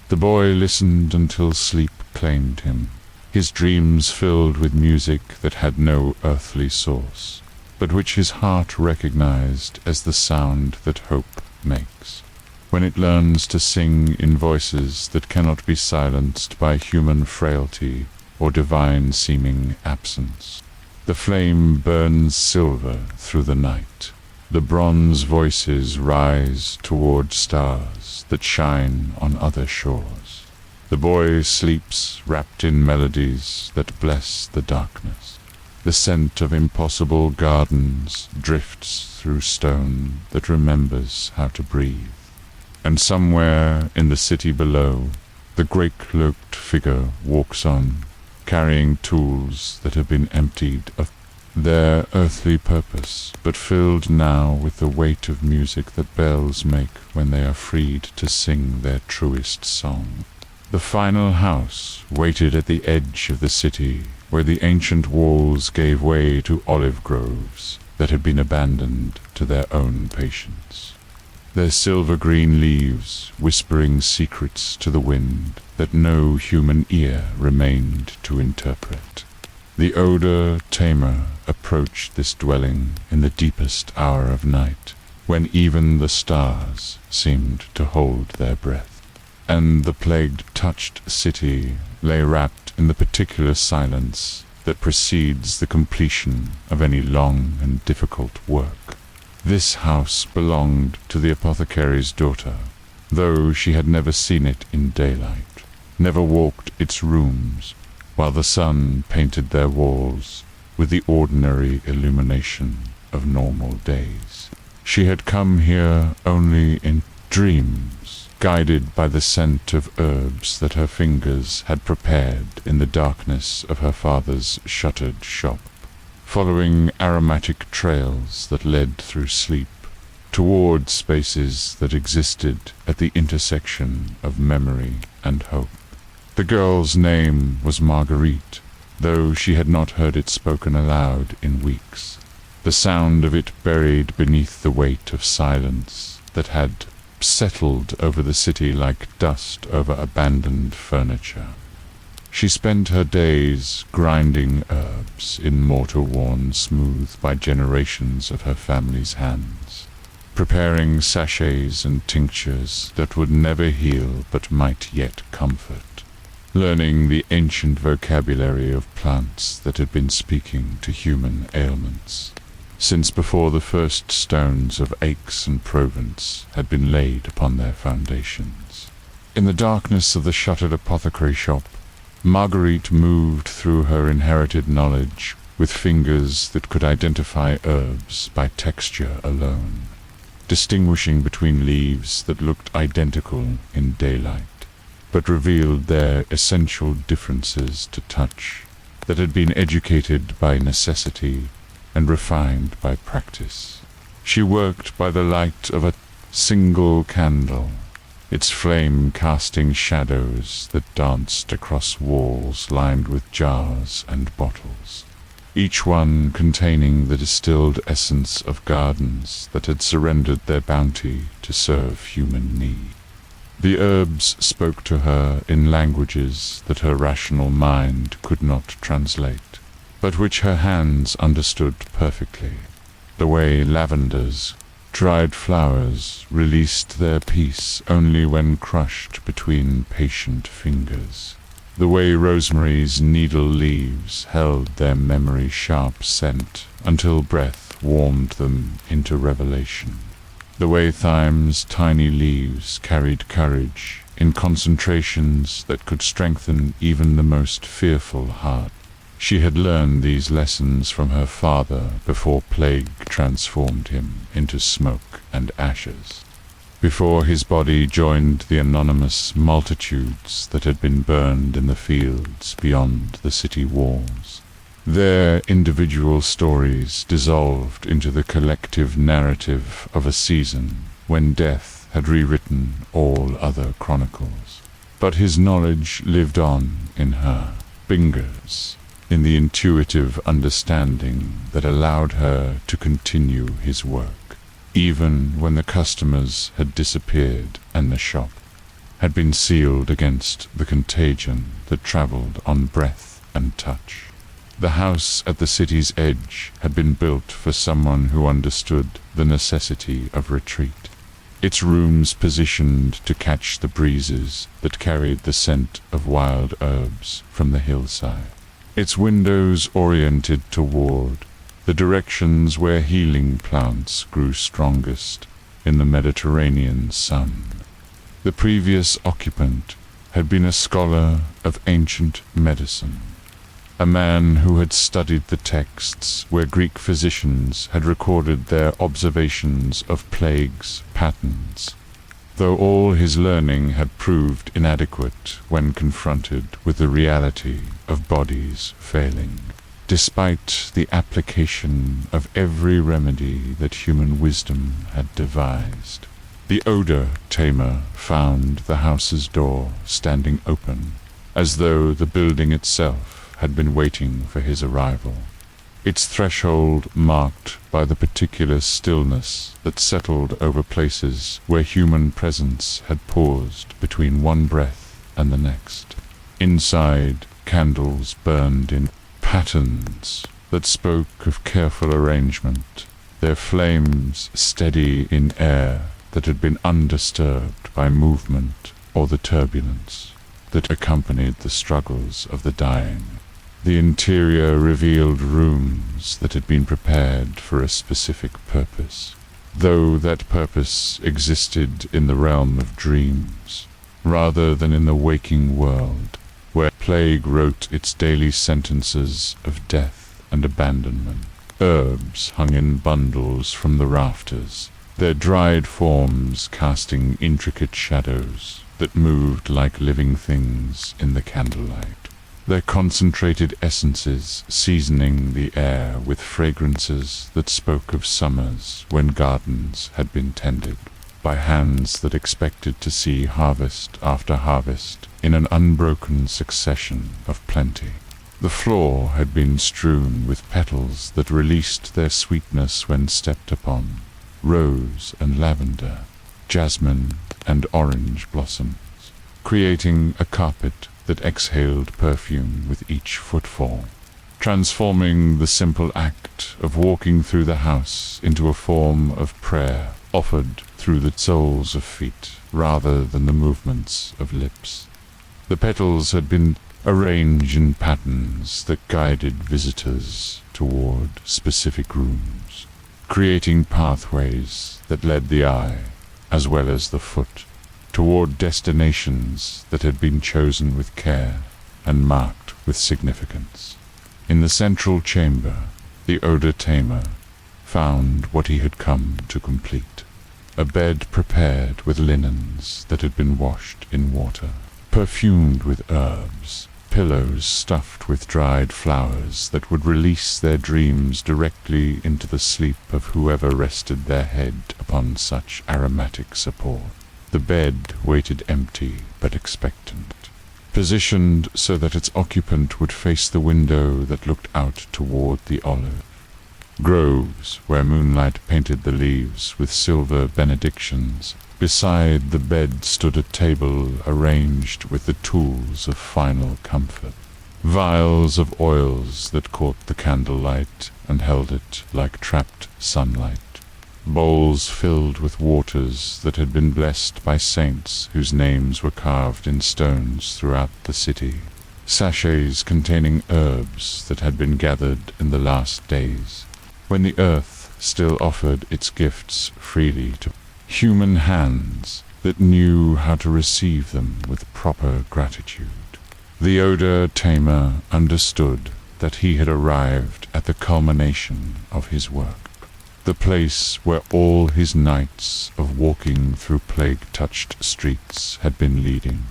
The boy listened until sleep claimed him, his dreams filled with music that had no earthly source, but which his heart recognized as the sound that hope makes, when it learns to sing in voices that cannot be silenced by human frailty or divine-seeming absence. The flame burns silver through the night. The bronze voices rise toward stars that shine on other shores. The boy sleeps wrapped in melodies that bless the darkness. The scent of impossible gardens drifts through stone that remembers how to breathe. And somewhere in the city below, the great-cloaked figure walks on, carrying tools that have been emptied of their earthly purpose, but filled now with the weight of music that bells make when they are freed to sing their truest song. The final house waited at the edge of the city, where the ancient walls gave way to olive groves that had been abandoned to their own patience, their silver-green leaves whispering secrets to the wind that no human ear remained to interpret. The Odor Tamer approached this dwelling in the deepest hour of night, when even the stars seemed to hold their breath, and the plague-touched city lay wrapped in the particular silence that precedes the completion of any long and difficult work. This house belonged to the apothecary's daughter, though she had never seen it in daylight, never walked its rooms, while the sun painted their walls with the ordinary illumination of normal days. She had come here only in dreams, guided by the scent of herbs that her fingers had prepared in the darkness of her father's shuttered shop, following aromatic trails that led through sleep toward spaces that existed at the intersection of memory and hope. The girl's name was Marguerite, though she had not heard it spoken aloud in weeks, the sound of it buried beneath the weight of silence that had settled over the city like dust over abandoned furniture. She spent her days grinding herbs in mortar worn smooth by generations of her family's hands, preparing sachets and tinctures that would never heal but might yet comfort, learning the ancient vocabulary of plants that had been speaking to human ailments, since before the first stones of Aix-en-Provence had been laid upon their foundations. In the darkness of the shuttered apothecary shop, Marguerite moved through her inherited knowledge with fingers that could identify herbs by texture alone, distinguishing between leaves that looked identical in daylight, but revealed their essential differences to touch, that had been educated by necessity and refined by practice. She worked by the light of a single candle, its flame casting shadows that danced across walls lined with jars and bottles, each one containing the distilled essence of gardens that had surrendered their bounty to serve human need. The herbs spoke to her in languages that her rational mind could not translate, but which her hands understood perfectly, the way lavenders, dried flowers, released their peace only when crushed between patient fingers, the way rosemary's needle leaves held their memory-sharp scent until breath warmed them into revelation, the way thyme's tiny leaves carried courage in concentrations that could strengthen even the most fearful heart. She had learned these lessons from her father before plague transformed him into smoke and ashes, before his body joined the anonymous multitudes that had been burned in the fields beyond the city walls. Their individual stories dissolved into the collective narrative of a season when death had rewritten all other chronicles. But his knowledge lived on in her fingers, in the intuitive understanding that allowed her to continue his work, even when the customers had disappeared and the shop had been sealed against the contagion that traveled on breath and touch. The house at the city's edge had been built for someone who understood the necessity of retreat, its rooms positioned to catch the breezes that carried the scent of wild herbs from the hillside, its windows oriented toward the directions where healing plants grew strongest in the Mediterranean sun. The previous occupant had been a scholar of ancient medicine, a man who had studied the texts where Greek physicians had recorded their observations of plagues' patterns, though all his learning had proved inadequate when confronted with the reality of bodies failing, despite the application of every remedy that human wisdom had devised. The Odor Tamer found the house's door standing open, as though the building itself had been waiting for his arrival, its threshold marked by the particular stillness that settled over places where human presence had paused between one breath and the next. Inside, candles burned in patterns that spoke of careful arrangement, their flames steady in air that had been undisturbed by movement or the turbulence that accompanied the struggles of the dying. The interior revealed rooms that had been prepared for a specific purpose, though that purpose existed in the realm of dreams, rather than in the waking world, where plague wrote its daily sentences of death and abandonment. Herbs hung in bundles from the rafters, their dried forms casting intricate shadows that moved like living things in the candlelight, their concentrated essences seasoning the air with fragrances that spoke of summers when gardens had been tended by hands that expected to see harvest after harvest in an unbroken succession of plenty. The floor had been strewn with petals that released their sweetness when stepped upon, rose and lavender, jasmine and orange blossoms, creating a carpet that exhaled perfume with each footfall, transforming the simple act of walking through the house into a form of prayer offered through the soles of feet rather than the movements of lips. The petals had been arranged in patterns that guided visitors toward specific rooms, creating pathways that led the eye, as well as the foot, toward destinations that had been chosen with care and marked with significance. In the central chamber, the Odor Tamer found what he had come to complete: a bed prepared with linens that had been washed in water, perfumed with herbs, pillows stuffed with dried flowers that would release their dreams directly into the sleep of whoever rested their head upon such aromatic support. The bed waited empty but expectant, positioned so that its occupant would face the window that looked out toward the olive groves where moonlight painted the leaves with silver benedictions. Beside the bed stood a table arranged with the tools of final comfort, vials of oils that caught the candlelight and held it like trapped sunlight, bowls filled with waters that had been blessed by saints whose names were carved in stones throughout the city, sachets containing herbs that had been gathered in the last days, when the earth still offered its gifts freely to human hands that knew how to receive them with proper gratitude. The Odor Tamer understood that he had arrived at the culmination of his work, the place where all his nights of walking through plague-touched streets had been leading,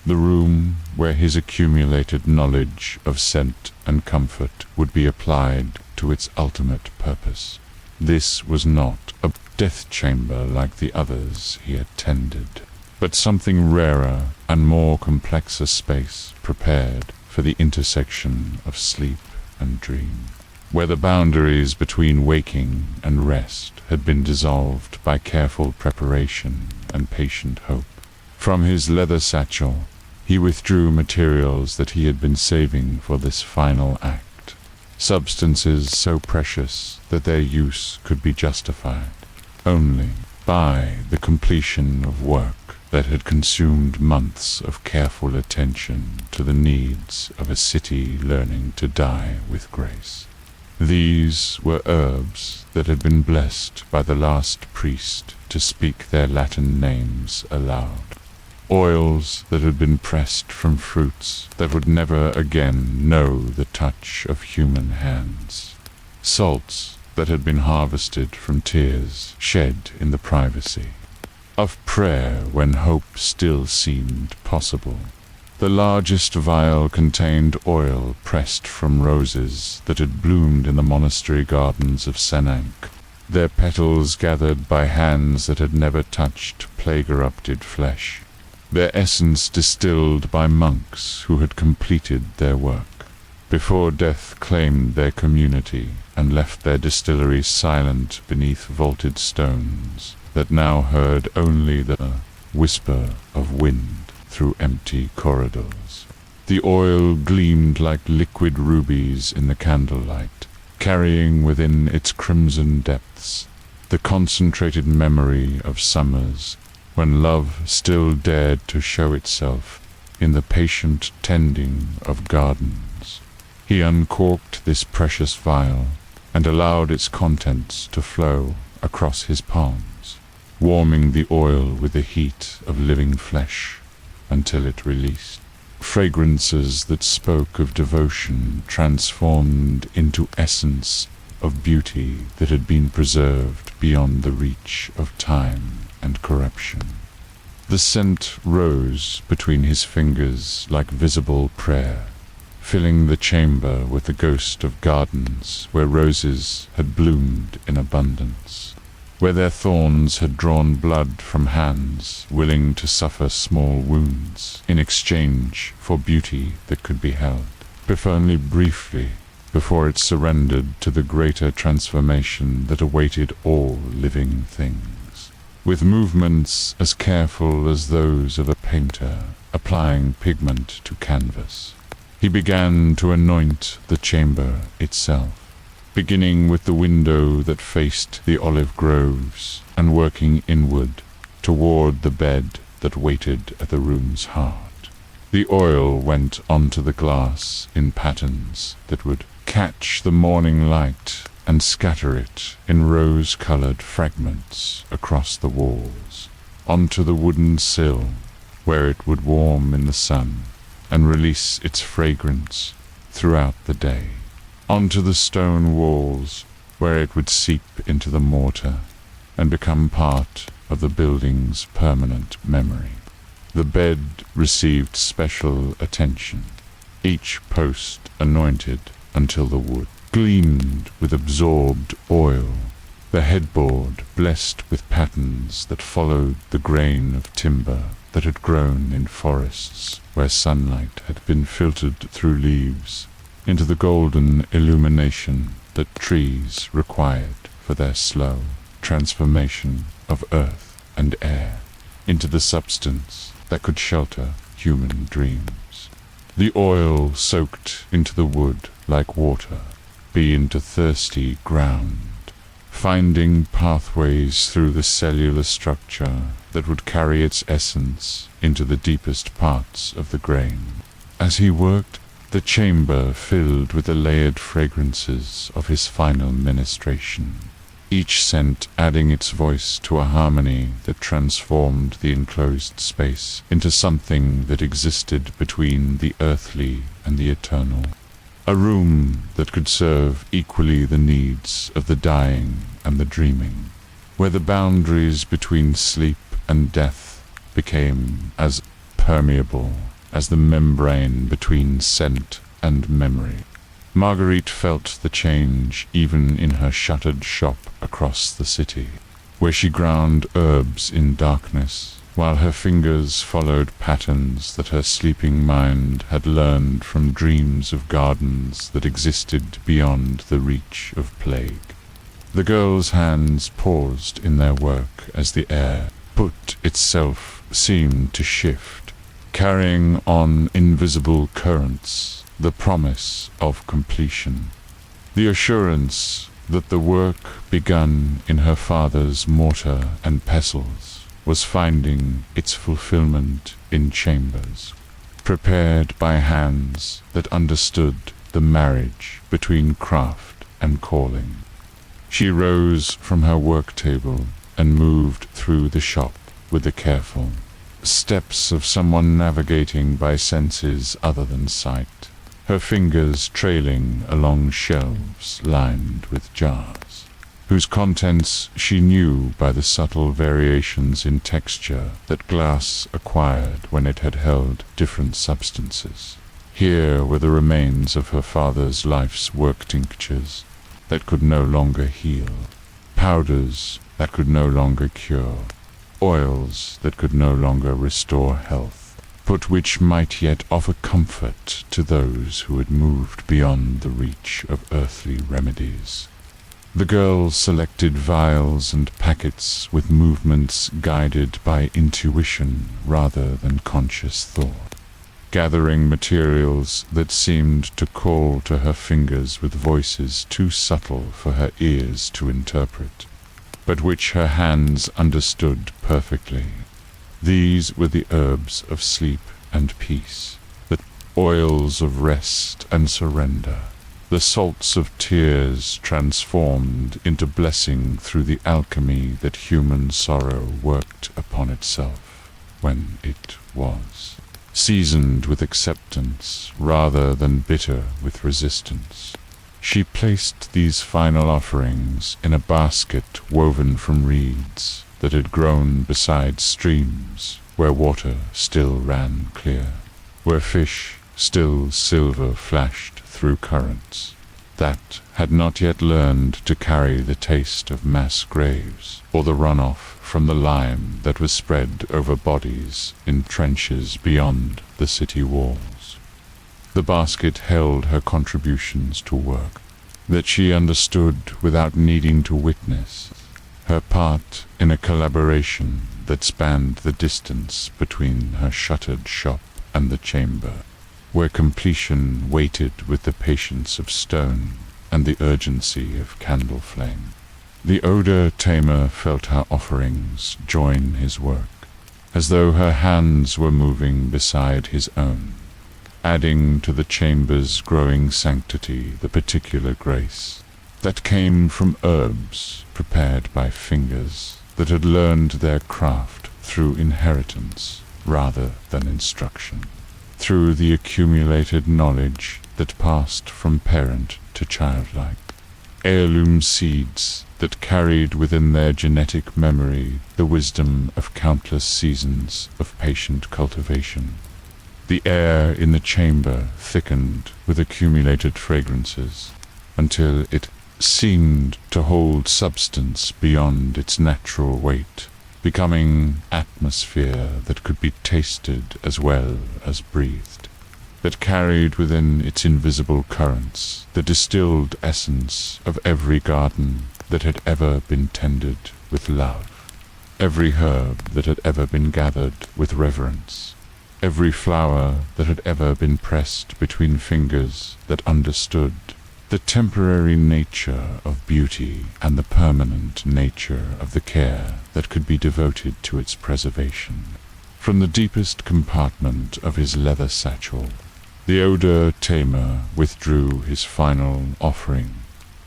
the room where his accumulated knowledge of scent and comfort would be applied to its ultimate purpose. This was not a death chamber like the others he had tended, but something rarer and more complex, a space prepared for the intersection of sleep and dream, where the boundaries between waking and rest had been dissolved by careful preparation and patient hope. From his leather satchel, he withdrew materials that he had been saving for this final act, substances so precious that their use could be justified only by the completion of work that had consumed months of careful attention to the needs of a city learning to die with grace. These were herbs that had been blessed by the last priest to speak their Latin names aloud, oils that had been pressed from fruits that would never again know the touch of human hands, salts that had been harvested from tears shed in the privacy of prayer when hope still seemed possible. The largest vial contained oil pressed from roses that had bloomed in the monastery gardens of Aix, their petals gathered by hands that had never touched plague-erupted flesh, their essence distilled by monks who had completed their work before death claimed their community and left their distillery silent beneath vaulted stones that now heard only the whisper of wind through empty corridors. The oil gleamed like liquid rubies in the candlelight, carrying within its crimson depths the concentrated memory of summers when love still dared to show itself in the patient tending of gardens. He uncorked this precious vial and allowed its contents to flow across his palms, warming the oil with the heat of living flesh until it released. Fragrances that spoke of devotion transformed into essence of beauty that had been preserved beyond the reach of time and corruption. The scent rose between his fingers like visible prayer, filling the chamber with the ghost of gardens where roses had bloomed in abundance, where their thorns had drawn blood from hands willing to suffer small wounds in exchange for beauty that could be held, if only briefly, before it surrendered to the greater transformation that awaited all living things. With movements as careful as those of a painter, applying pigment to canvas. He began to anoint the chamber itself, beginning with the window that faced the olive groves and working inward toward the bed that waited at the room's heart. The oil went onto the glass in patterns that would catch the morning light and scatter it in rose-colored fragments across the walls, onto the wooden sill, where it would warm in the sun and release its fragrance throughout the day, onto the stone walls, where it would seep into the mortar and become part of the building's permanent memory. The bed received special attention, each post anointed until the wood gleamed with absorbed oil, the headboard blessed with patterns that followed the grain of timber that had grown in forests where sunlight had been filtered through leaves into the golden illumination that trees required for their slow transformation of earth and air into the substance that could shelter human dreams. The oil soaked into the wood like water, be into thirsty ground, finding pathways through the cellular structure that would carry its essence into the deepest parts of the grain. As he worked, the chamber filled with the layered fragrances of his final ministration, each scent adding its voice to a harmony that transformed the enclosed space into something that existed between the earthly and the eternal. A room that could serve equally the needs of the dying and the dreaming, where the boundaries between sleep and death became as permeable as the membrane between scent and memory. Marguerite felt the change even in her shuttered shop across the city, where she ground herbs in darkness, while her fingers followed patterns that her sleeping mind had learned from dreams of gardens that existed beyond the reach of plague. The girl's hands paused in their work as the air put itself seemed to shift, carrying on invisible currents the promise of completion, the assurance that the work begun in her father's mortar and pestles was finding its fulfillment in chambers, prepared by hands that understood the marriage between craft and calling. She rose from her work table and moved through the shop with the careful steps of someone navigating by senses other than sight, her fingers trailing along shelves lined with jars, whose contents she knew by the subtle variations in texture that glass acquired when it had held different substances. Here were the remains of her father's life's work tinctures that could no longer heal, powders that could no longer cure, oils that could no longer restore health, but which might yet offer comfort to those who had moved beyond the reach of earthly remedies. The girl selected vials and packets with movements guided by intuition rather than conscious thought, gathering materials that seemed to call to her fingers with voices too subtle for her ears to interpret, but which her hands understood perfectly. These were the herbs of sleep and peace, the oils of rest and surrender, the salts of tears transformed into blessing through the alchemy that human sorrow worked upon itself when it was, seasoned with acceptance rather than bitter with resistance. She placed these final offerings in a basket woven from reeds that had grown beside streams where water still ran clear, where fish still silver flashed through currents, that had not yet learned to carry the taste of mass graves or the runoff from the lime that was spread over bodies in trenches beyond the city walls. The basket held her contributions to work that she understood without needing to witness, her part in a collaboration that spanned the distance between her shuttered shop and the chamber, where completion waited with the patience of stone and the urgency of candle flame. The Odor Tamer felt her offerings join his work, as though her hands were moving beside his own, adding to the chamber's growing sanctity the particular grace that came from herbs prepared by fingers that had learned their craft through inheritance rather than instruction, through the accumulated knowledge that passed from parent to childlike, heirloom seeds that carried within their genetic memory the wisdom of countless seasons of patient cultivation. The air in the chamber thickened with accumulated fragrances until it seemed to hold substance beyond its natural weight, becoming atmosphere that could be tasted as well as breathed, that carried within its invisible currents the distilled essence of every garden that had ever been tended with love, every herb that had ever been gathered with reverence, every flower that had ever been pressed between fingers that understood the temporary nature of beauty and the permanent nature of the care that could be devoted to its preservation. From the deepest compartment of his leather satchel, the Odor Tamer withdrew his final offering,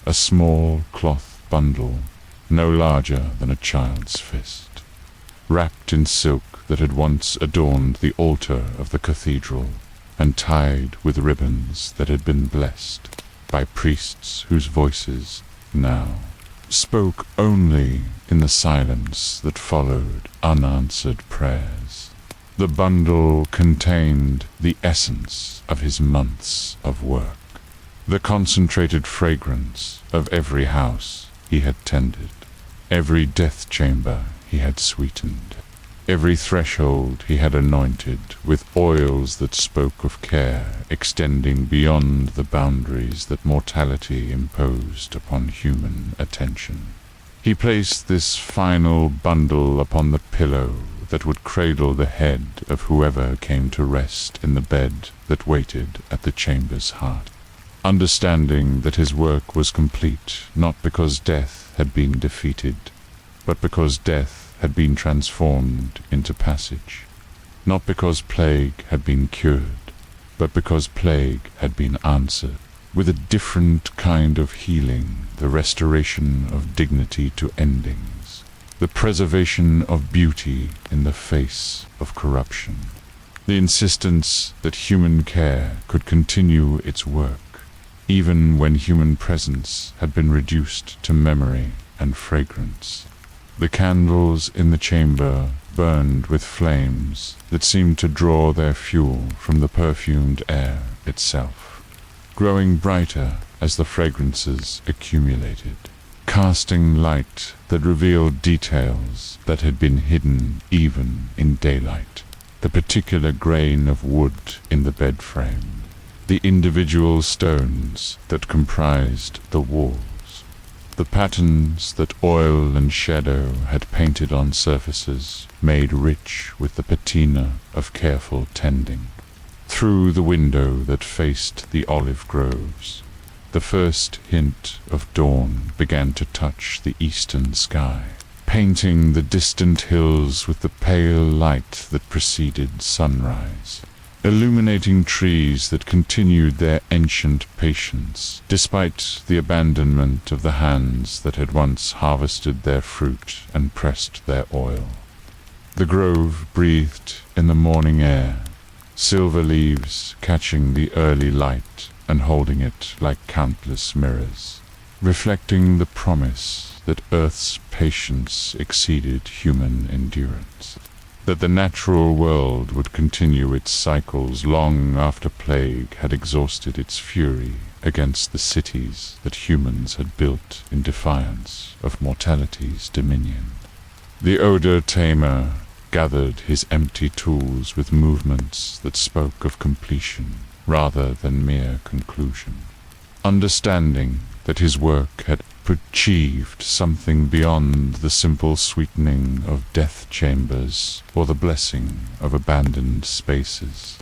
a small cloth bundle no larger than a child's fist, wrapped in silk that had once adorned the altar of the cathedral, and tied with ribbons that had been blessed by priests whose voices now spoke only in the silence that followed unanswered prayers. The bundle contained the essence of his months of work, the concentrated fragrance of every house he had tended, every death chamber he had sweetened, every threshold he had anointed with oils that spoke of care extending beyond the boundaries that mortality imposed upon human attention. He placed this final bundle upon the pillow that would cradle the head of whoever came to rest in the bed that waited at the chamber's heart, understanding that his work was complete not because death had been defeated, but because death had been transformed into passage, not because plague had been cured, but because plague had been answered, with a different kind of healing, the restoration of dignity to endings, the preservation of beauty in the face of corruption, the insistence that human care could continue its work, even when human presence had been reduced to memory and fragrance. The candles in the chamber burned with flames that seemed to draw their fuel from the perfumed air itself, growing brighter as the fragrances accumulated, casting light that revealed details that had been hidden even in daylight, the particular grain of wood in the bed frame, the individual stones that comprised the walls, the patterns that oil and shadow had painted on surfaces made rich with the patina of careful tending. Through the window that faced the olive groves, the first hint of dawn began to touch the eastern sky, painting the distant hills with the pale light that preceded sunrise, illuminating trees that continued their ancient patience, despite the abandonment of the hands that had once harvested their fruit and pressed their oil. The grove breathed in the morning air, silver leaves catching the early light and holding it like countless mirrors, reflecting the promise that Earth's patience exceeded human endurance, that the natural world would continue its cycles long after plague had exhausted its fury against the cities that humans had built in defiance of mortality's dominion. The Odor Tamer gathered his empty tools with movements that spoke of completion rather than mere conclusion, understanding that his work had achieved something beyond the simple sweetening of death chambers or the blessing of abandoned spaces.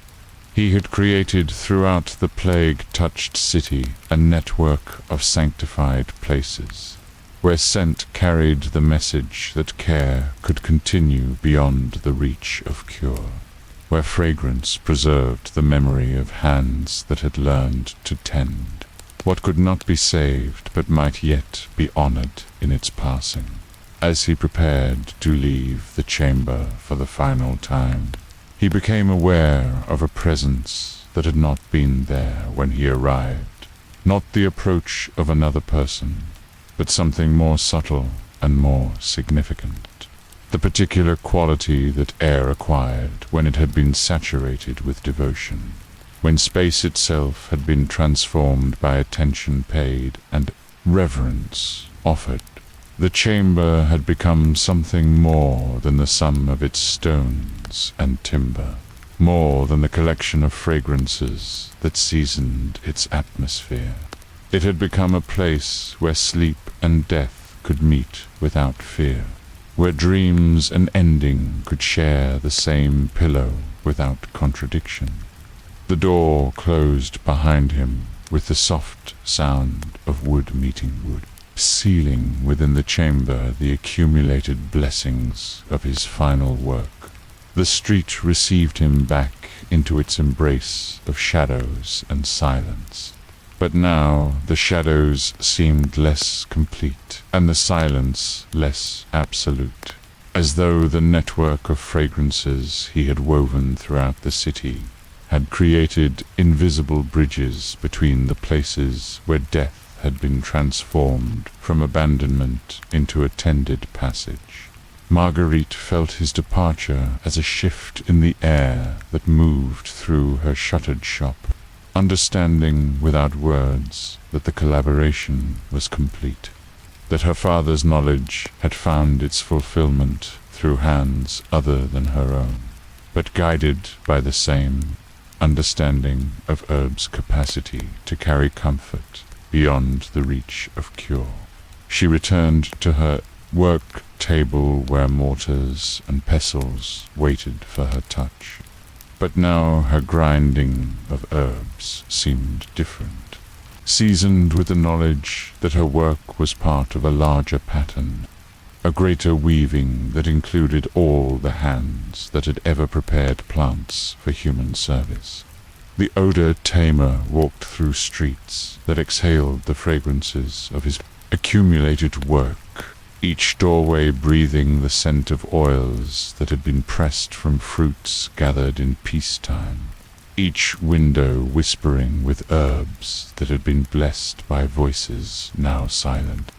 He had created throughout the plague-touched city a network of sanctified places, where scent carried the message that care could continue beyond the reach of cure, where fragrance preserved the memory of hands that had learned to tend what could not be saved but might yet be honored in its passing. As he prepared to leave the chamber for the final time, he became aware of a presence that had not been there when he arrived. Not the approach of another person, but something more subtle and more significant. The particular quality that air acquired when it had been saturated with devotion, when space itself had been transformed by attention paid and reverence offered. The chamber had become something more than the sum of its stones and timber, more than the collection of fragrances that seasoned its atmosphere. It had become a place where sleep and death could meet without fear, where dreams and ending could share the same pillow without contradiction. The door closed behind him with the soft sound of wood meeting wood, sealing within the chamber the accumulated blessings of his final work. The street received him back into its embrace of shadows and silence. But now the shadows seemed less complete, and the silence less absolute, as though the network of fragrances he had woven throughout the city had created invisible bridges between the places where death had been transformed from abandonment into a tended passage. Marguerite felt his departure as a shift in the air that moved through her shuttered shop, understanding without words that the collaboration was complete, that her father's knowledge had found its fulfillment through hands other than her own, but guided by the same understanding of herb's capacity to carry comfort beyond the reach of cure. She returned to her work table where mortars and pestles waited for her touch. But now her grinding of herbs seemed different, seasoned with the knowledge that her work was part of a larger pattern, a greater weaving that included all the hands that had ever prepared plants for human service. The Odor Tamer walked through streets that exhaled the fragrances of his accumulated work, each doorway breathing the scent of oils that had been pressed from fruits gathered in peacetime, each window whispering with herbs that had been blessed by voices now silent,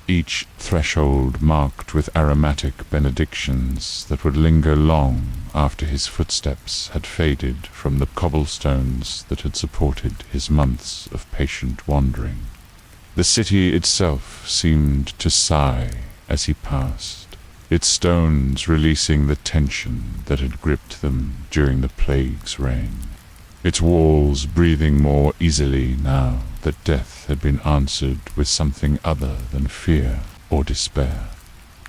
each threshold marked with aromatic benedictions that would linger long after his footsteps had faded from the cobblestones that had supported his months of patient wandering. The city itself seemed to sigh as he passed, its stones releasing the tension that had gripped them during the plague's reign, its walls breathing more easily now that death had been answered with something other than fear or despair.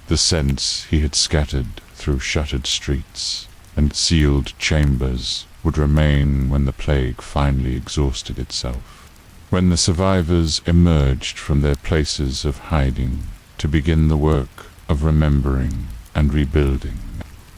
The scents he had scattered through shuttered streets and sealed chambers would remain when the plague finally exhausted itself, when the survivors emerged from their places of hiding to begin the work of remembering and rebuilding,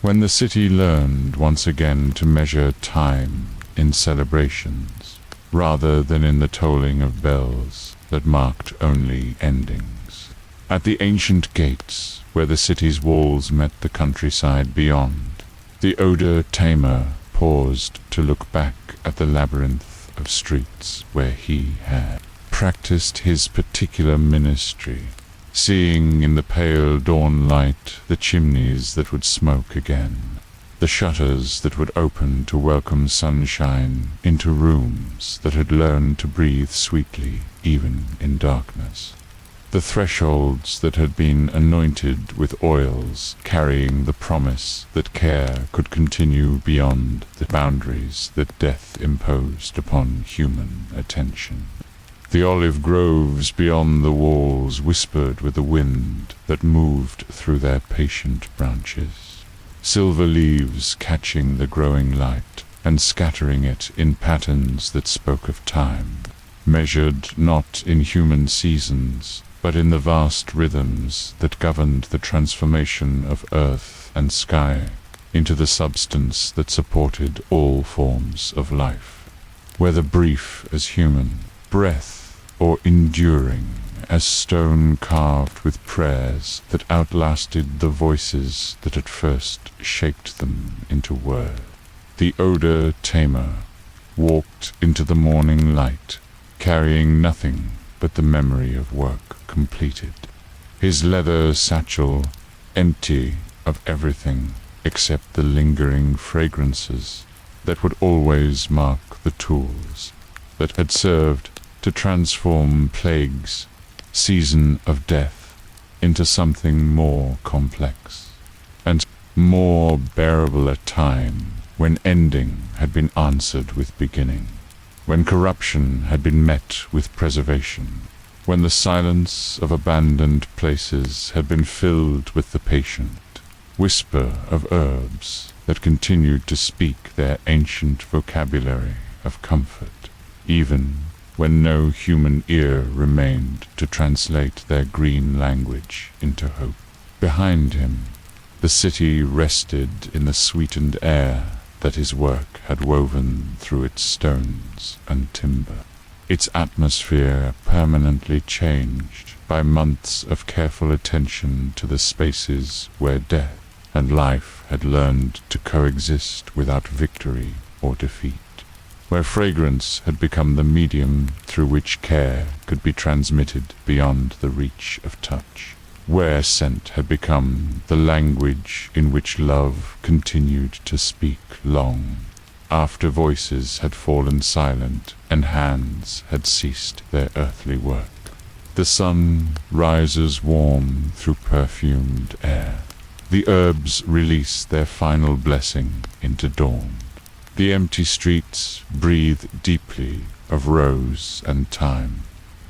when the city learned once again to measure time in celebrations rather than in the tolling of bells that marked only endings. At the ancient gates, where the city's walls met the countryside beyond, the Odor Tamer paused to look back at the labyrinth of streets where he had practiced his particular ministry, seeing in the pale dawn light the chimneys that would smoke again, the shutters that would open to welcome sunshine into rooms that had learned to breathe sweetly even in darkness, the thresholds that had been anointed with oils carrying the promise that care could continue beyond the boundaries that death imposed upon human attention. The olive groves beyond the walls whispered with the wind that moved through their patient branches, silver leaves catching the growing light and scattering it in patterns that spoke of time, measured not in human seasons, but in the vast rhythms that governed the transformation of earth and sky into the substance that supported all forms of life, whether brief as human breath or enduring as stone carved with prayers that outlasted the voices that at first shaped them into word. The Odor Tamer walked into the morning light, carrying nothing but the memory of work completed, his leather satchel empty of everything except the lingering fragrances that would always mark the tools that had served to transform plague's season of death into something more complex and more bearable at time, when ending had been answered with beginning, when corruption had been met with preservation, when the silence of abandoned places had been filled with the patient whisper of herbs that continued to speak their ancient vocabulary of comfort, even when no human ear remained to translate their green language into hope. Behind him, the city rested in the sweetened air that his work had woven through its stones and timber, its atmosphere permanently changed by months of careful attention to the spaces where death and life had learned to coexist without victory or defeat, where fragrance had become the medium through which care could be transmitted beyond the reach of touch, where scent had become the language in which love continued to speak long after voices had fallen silent and hands had ceased their earthly work. The sun rises warm through perfumed air. The herbs release their final blessing into dawn. The empty streets breathe deeply of rose and thyme.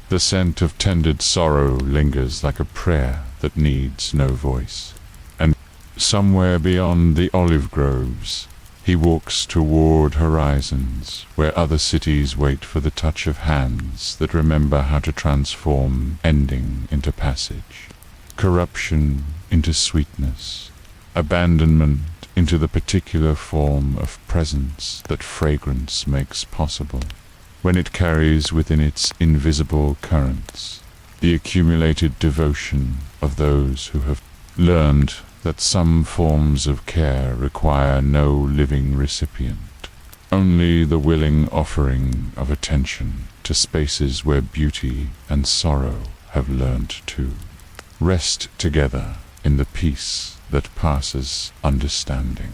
The scent of tended sorrow lingers like a prayer that needs no voice. And somewhere beyond the olive groves, he walks toward horizons where other cities wait for the touch of hands that remember how to transform ending into passage, corruption into sweetness, abandonment into the particular form of presence that fragrance makes possible, when it carries within its invisible currents the accumulated devotion of those who have learned that some forms of care require no living recipient, only the willing offering of attention to spaces where beauty and sorrow have learned to rest together in the peace that passes understanding.